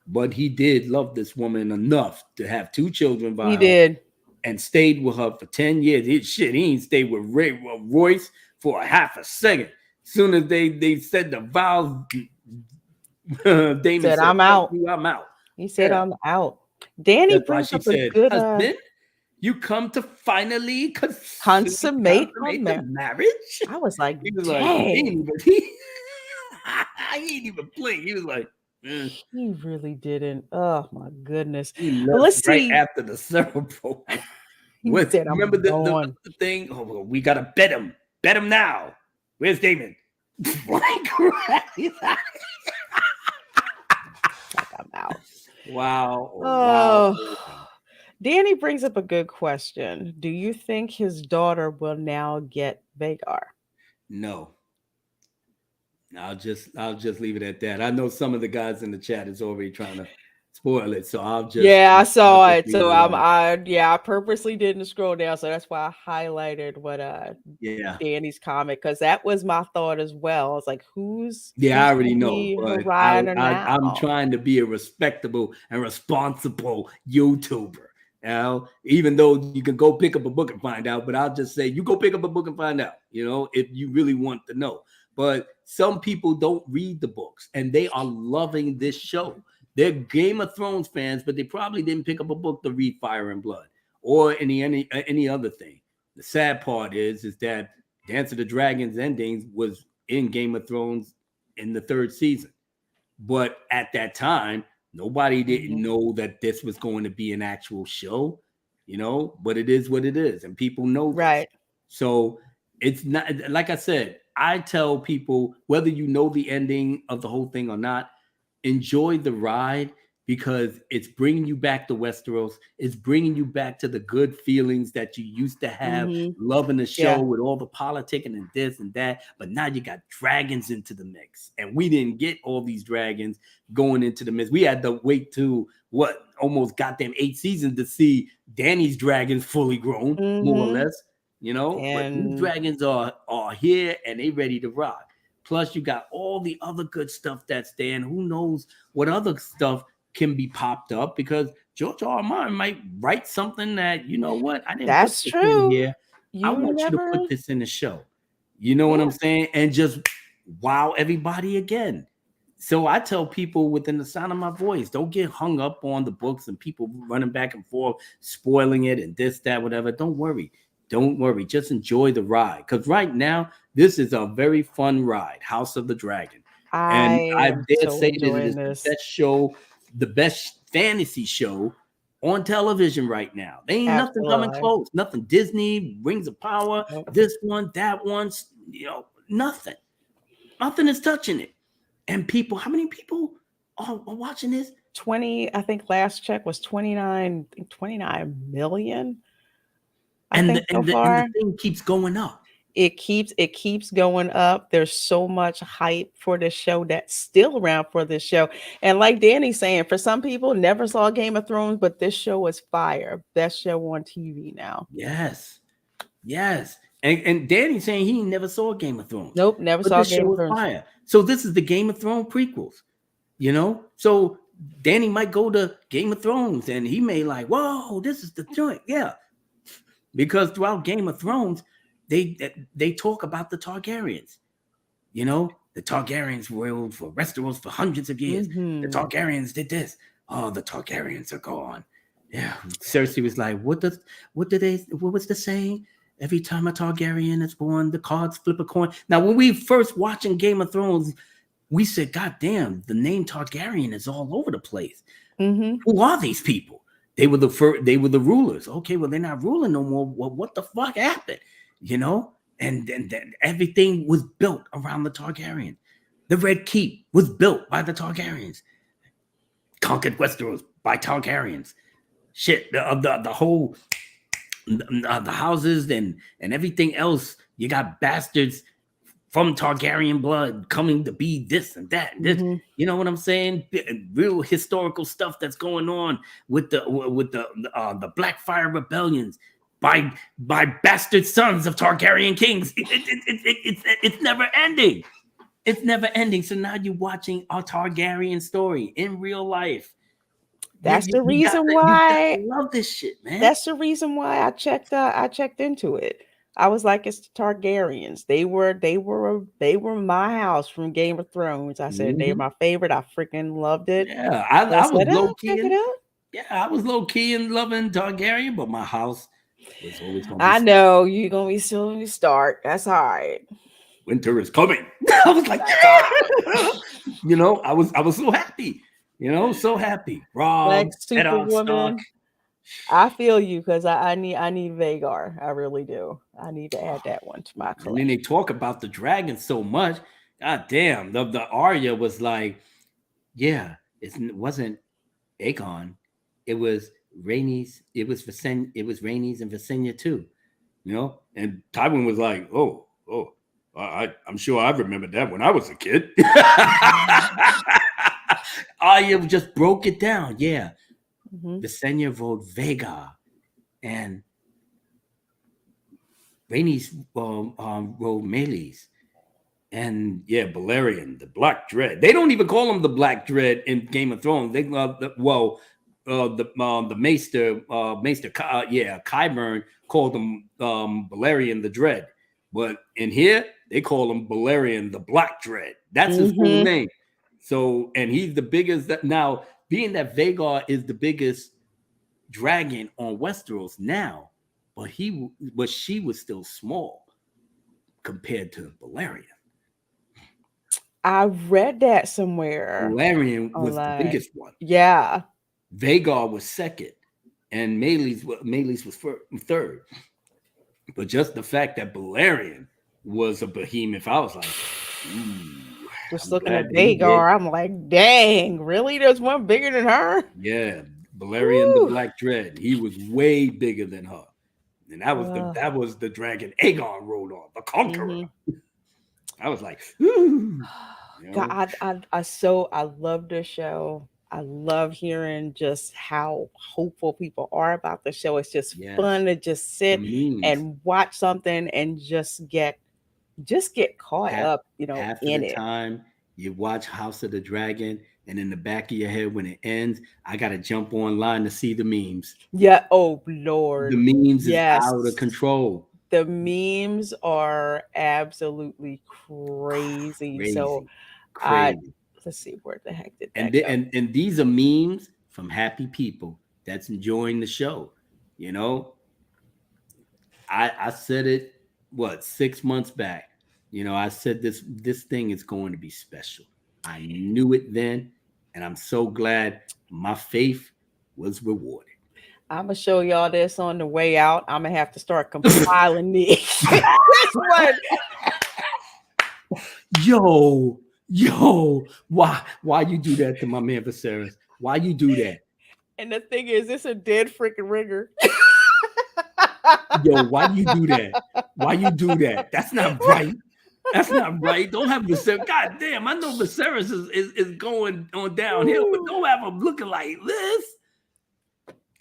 but he did love this woman enough to have two children by He her did. and stayed with her for 10 years. He ain't stayed with Royce for a half a second. Soon as they said the vows, Damon Said, said, I'm fuck out. you, I'm out. He said, Yeah. I'm out. Danny That's why brings she up a said, good husband, you come to finally consummate a consummate the marriage? I was like, He was like, dang. he ain't even blink. He was like, He really didn't. Oh my goodness. he But left let's right see. after the ceremony. He said, Remember I'm gone. the thing? Oh, well, we gotta bet him. Bet him now. Where's Damon? Like, I'm out. wow. Oh, Wow. Danny brings up a good question. Do you think his daughter will now get Vagar? No. I'll just leave it at that. I know some of the guys in the chat is already trying to spoil it, so Yeah, I I'll saw just it. leave So it alone. I purposely didn't scroll down. So that's why I highlighted what Yeah. Danny's comment, because that was my thought as well. I was like, who's Yeah, I already gonna know, be her but rider I'm now? trying to be a respectable and responsible YouTuber. Even though you can go pick up a book and find out, but I'll just say you go pick up a book and find out, if you really want to know. But some people don't read the books and they are loving this show. They're Game of Thrones fans, but they probably didn't pick up a book to read Fire and Blood or any other thing. The sad part is that Dance of the Dragons ending was in Game of Thrones in the third season. But at that time, nobody didn't know that this was going to be an actual show, but it is what it is. And people know this. Right. So it's not, like I said, I tell people, whether you know the ending of the whole thing or not, enjoy the ride because it's bringing you back to Westeros. It's bringing you back to the good feelings that you used to have, loving the show Yeah. with all the politicking and this and that. But now you got dragons into the mix, and we didn't get all these dragons going into the mix. We had to wait to almost goddamn 8 seasons to see Danny's dragons fully grown, more or less. But these And dragons are here and they ready to rock. Plus, you got all the other good stuff that's there, and who knows what other stuff can be popped up because George R. R. Martin might write something that, I didn't put that's this in true. here. I You want you to never, put this in the show. You know what I'm saying? And just wow everybody again. So I tell people within the sound of my voice, don't get hung up on the books and people running back and forth, spoiling it and this, that, whatever. Don't worry. Don't worry. Just enjoy the ride. Because right now, this is a very fun ride, House of the Dragon. And I I am dare so say that it enjoying is the this. best show, the best fantasy show on television right now. There ain't nothing coming Absolutely. close. Nothing. Disney, Rings of Power, Nope. this one, that one, nothing. Nothing is touching it. And people, how many people are watching this? 20, I think last check was 29, I think 29 million, I And think the so and the and the far. thing keeps going up. It keeps going up. There's so much hype for this show that's still around for this show. And like Danny's saying, for some people never saw Game of Thrones, but this show is fire. Best show on TV now. Yes. Yes. And Danny's saying he never saw Game of Thrones. Nope, never But saw this Game show of is Thrones. fire. So this is the Game of Thrones prequels, So Danny might go to Game of Thrones and he may like, whoa, this is the joint. Yeah. Because throughout Game of Thrones, they talk about the Targaryens. The Targaryens ruled for Westeros for hundreds of years. The Hmm. Targaryens did this. Oh, the Targaryens are gone. Yeah. Cersei was like, what was the saying? Every time a Targaryen is born, the cards flip a coin. Now, when we first watching Game of Thrones, we said, God damn, the name Targaryen is all over the place. Hmm. Who are these people? They were the rulers. Okay, well, they're not ruling no more. Well, what the fuck happened? And then everything was built around the Targaryen. The Red Keep was built by the Targaryens. Conquered Westeros by Targaryens. Shit, the whole the houses and everything else. You got bastards from Targaryen blood coming to be this and that. And this, Hmm. you know what I'm saying? Real historical stuff that's going on with the Blackfire rebellions by bastard sons of Targaryen kings. It's never ending. It's never ending. So now you're watching a Targaryen story in real life. You, That's you, the you got reason to you got to why. love this shit, man. That's the reason why I checked into it. I was like, it's the Targaryens. They were my house from Game of Thrones. I said they're Hmm. my favorite. I freaking loved it. Yeah, So I I was said, low oh, key check it in. out. Yeah, I was low key in loving Targaryen, but my house was always gonna be I know you're gonna be still when you start. That's all right. winter is coming. I was like, That's all right. yeah! I was so happy. So happy. Black Rob, Eddard Stark. Superwoman. I feel you because I need Vagar. I really do. I need to add that one to my And then they collection. talk about the dragon so much. God damn. The Arya was like, yeah, it wasn't Aegon. It was Rhaenys. It was Rhaenys and Visenya too. And Tywin was like, oh, I'm sure I remember that when I was a kid. Arya just broke it down. Yeah, Hmm. Visenya wrote Vega, and Rhaenys wrote Meleys, and yeah, Balerion, the Black Dread. They don't even call him the Black Dread in Game of Thrones. They the Maester Qyburn called him Balerion the Dread, but in here they call him Balerion the Black Dread. That's his full Hmm. name. So, and he's the biggest. Now, being that Vagar is the biggest dragon on Westeros now, but she was still small compared to Balerion. I read that somewhere Balerion was the online. biggest one. Yeah. Vagar was second, and Meleys was third. But just the fact that Balerion was a behemoth, I was like, ooh, Just I'm looking glad at that he did. Vagar, I'm like, dang, really? There's one bigger than her? Yeah, Balerion the Woo. Black Dread. He was way bigger than her. And that was the Uh, that was the dragon Aegon rode on, the conqueror. hmm. I was like, ooh, you God, know, I love this show. I love hearing just how hopeful people are about the show. It's just yes, fun to just the sit memes. and watch something and just get caught half up, half of the in it. time you watch House of the Dragon, and in the back of your head when it ends, I gotta jump online to see the memes. Yeah. Oh The Lord. memes is out of Yes. control. The memes are absolutely crazy. So Crazy. I Crazy. let's see where the heck did And that go? and these are memes from happy people that's enjoying the show. You know, I said it what 6 months back. I said this thing is going to be special. I knew it then, and I'm so glad my faith was rewarded. I'm gonna show y'all this on the way out. I'm gonna have to start compiling these. This one. Yo, why you do that to my man Viserys? Why you do that? And the thing is, it's a dead freaking ringer. Yo, why you do that? Why you do that? That's not right. That's not right. Don't have Viserys. God damn, I know Viserys is going on downhill, but don't have him looking like this.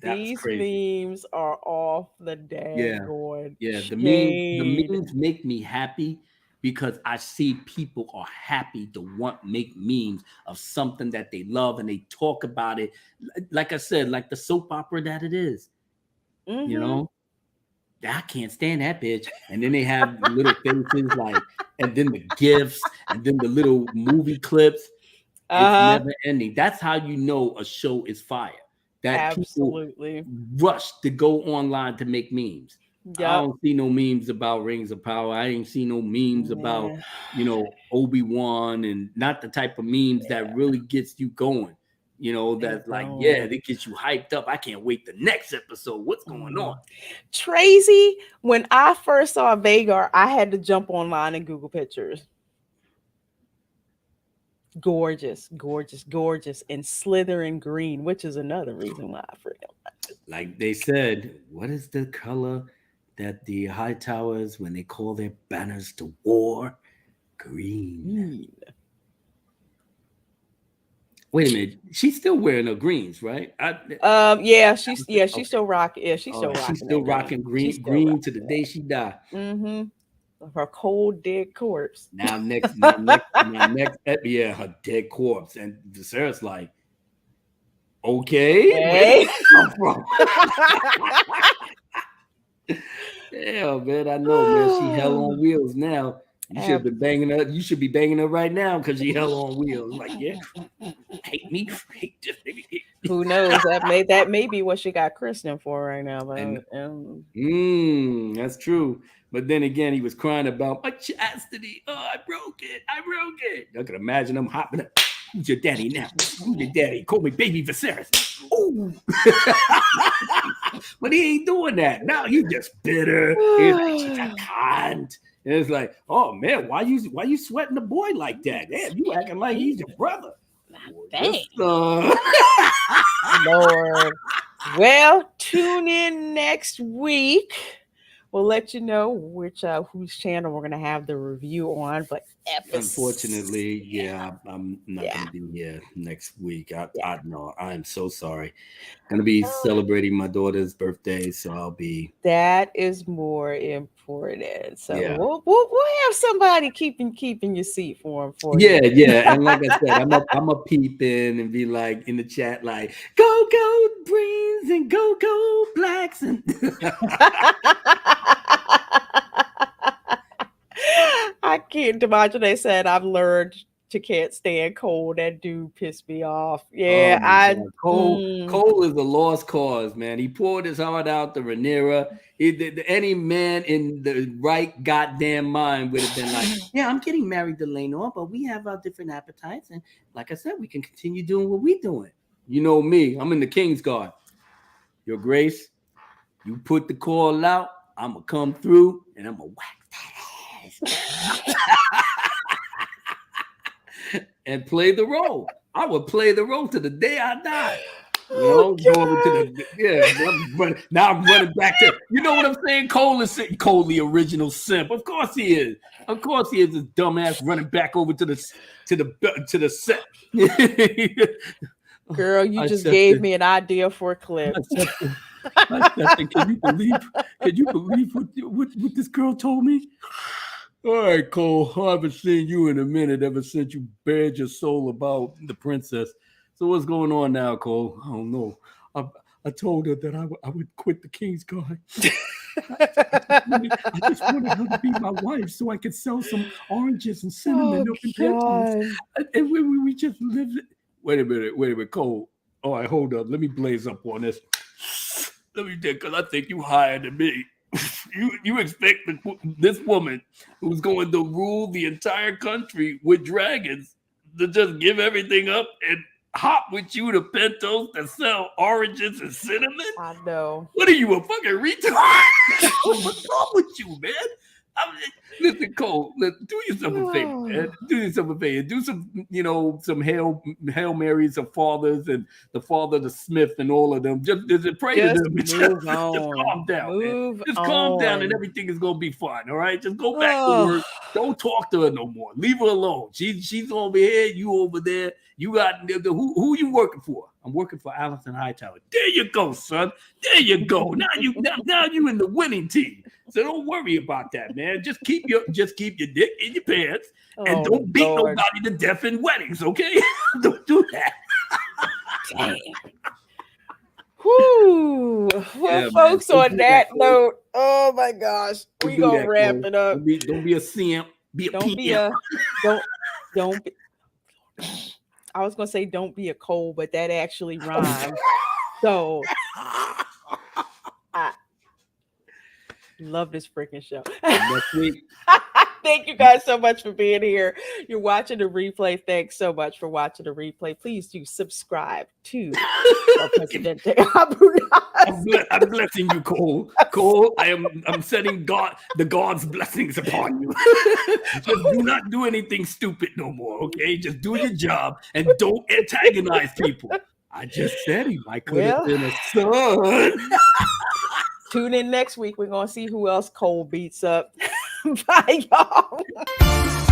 That's These crazy. memes are off the Yeah, daggone yeah. The shade. memes make me happy because I see people are happy to make memes of something that they love and they talk about it. Like I said, like the soap opera that it is. You Mm-hmm. know, I can't stand that bitch. And then they have little faces like, and then the gifs, and then the little movie clips. It's Uh-huh. never ending. That's how you know a show is fire. That people Absolutely. rush to go online to make memes. I Yep. don't see no memes about Rings of Power. I ain't see no memes about, Man. Obi-Wan, and not the type of memes that really gets you going. They That's like, yeah, don't. that gets you hyped up. I can't wait the next episode. What's going on? Mm. Tracy, when I first saw Vagar, I had to jump online and Google pictures. Gorgeous, gorgeous, gorgeous, and Slytherin green, which is another reason why I freaking Like they said, what is the color that the high towers when they call their banners to war? Green. green. Wait a minute. She's still wearing her greens, right? She's Okay. still rocking. Yeah, she's Oh, still she's rocking still that green. rocking She's green, still green to rocking the day she died. that. Mm-hmm. Her cold dead corpse. Yeah, her dead corpse, and Sarah's like, okay, where did Hey. that come from? Yeah, man, I know, man. She hell on wheels now. You should have been banging her. You should be banging her right now because she hell on wheels. Like, yeah, hate me, hate this baby. Who knows? That may be what she got christened for right now. And But that's true. But then again, he was crying about my chastity. Oh, I broke it. I broke it. I could imagine him hopping up. Who's your daddy now? Who's your daddy? Call me baby Viserys. Ooh. But he ain't doing that. Now he's just bitter. He's like, she's a cunt. And it's like, oh man, why you sweating the boy like that? Damn, you acting like he's your brother. dang, Yes, Lord. Well, tune in next week. We'll let you know whose channel we're gonna have the review on. But Unfortunately, yeah, I'm not yeah, gonna be here next week. yeah. I know. I am so sorry. Gonna be celebrating my daughter's birthday, so I'll be That is more important. So yeah. we'll have somebody keeping your seat for you. Yeah. And like I said, I'm a peep in and be like in the chat, like go Greens and go Blacks and I can't imagine they said I've learned to can't stand cold. That dude pissed me off. oh Yeah, my I god, Cole is a lost cause, man. He poured his heart out to Rhaenyra. Any man in the right goddamn mind would have been like, yeah, I'm getting married to Lenore, but we have our different appetites, and like I said, we can continue doing what we're doing. You know me, I'm in the King's Guard. Your Grace, you put the call out, I'm gonna come through and I'm gonna whack that ass and play the role. I would play the role to the day I die. oh Go over to now I'm running back to what I'm saying. Cole the original simp. Of course he is. Of course he is. This dumbass running back over to the set. girl, you I just said, gave me an idea for a clip. I said, can you believe what this girl told me? All right, Cole, I haven't seen you in a minute ever since you bared your soul about the princess. So what's going on now, Cole? I don't know. I told her that I would quit the King's Guard. I just wanted her to be my wife so I could sell some oranges and cinnamon Oh up in Pentos. God. And we just lived. Wait a minute, Cole. All right, hold up. Let me blaze up on this. Let me think, because I think you higher than me. You expect this woman who's going to rule the entire country with dragons to just give everything up and hop with you to Pintos that sell oranges and cinnamon? I know. What are you, a fucking retard? What's wrong with you, man? Listen, Cole, do yourself a favor, man. Do yourself a favor. Do some, some Hail Marys of fathers and the father, the Smith, and all of them. Just pray to them. Just calm down, man. Just calm down, and everything is gonna be fine. All right, just go back to work. Don't talk to her no more. Leave her alone. She's over here. You over there. You got who you working for? I'm working for Allison Hightower. There you go, son. There you go. Now you in the winning team. So don't worry about that, man. Just keep your dick in your pants and don't beat nobody to death in weddings, okay? Don't do that. Damn. Whew. Well, folks, on that note, oh my gosh, we gonna wrap it up. Don't be a simp. Don't be I was gonna say don't be a Cole, but that actually rhymes. So I love this freaking show. Thank you guys so much for being here. You're watching the replay. Thanks so much for watching the replay. Please do subscribe to Presidente Abu Nas. I'm blessing you, Cole. Cole, I'm setting the God's blessings upon you. Just do not do anything stupid no more, okay? Just do your job and don't antagonize people. I just said he might could have been a son. Tune in next week. We're gonna see who else Cole beats up. Bye, y'all.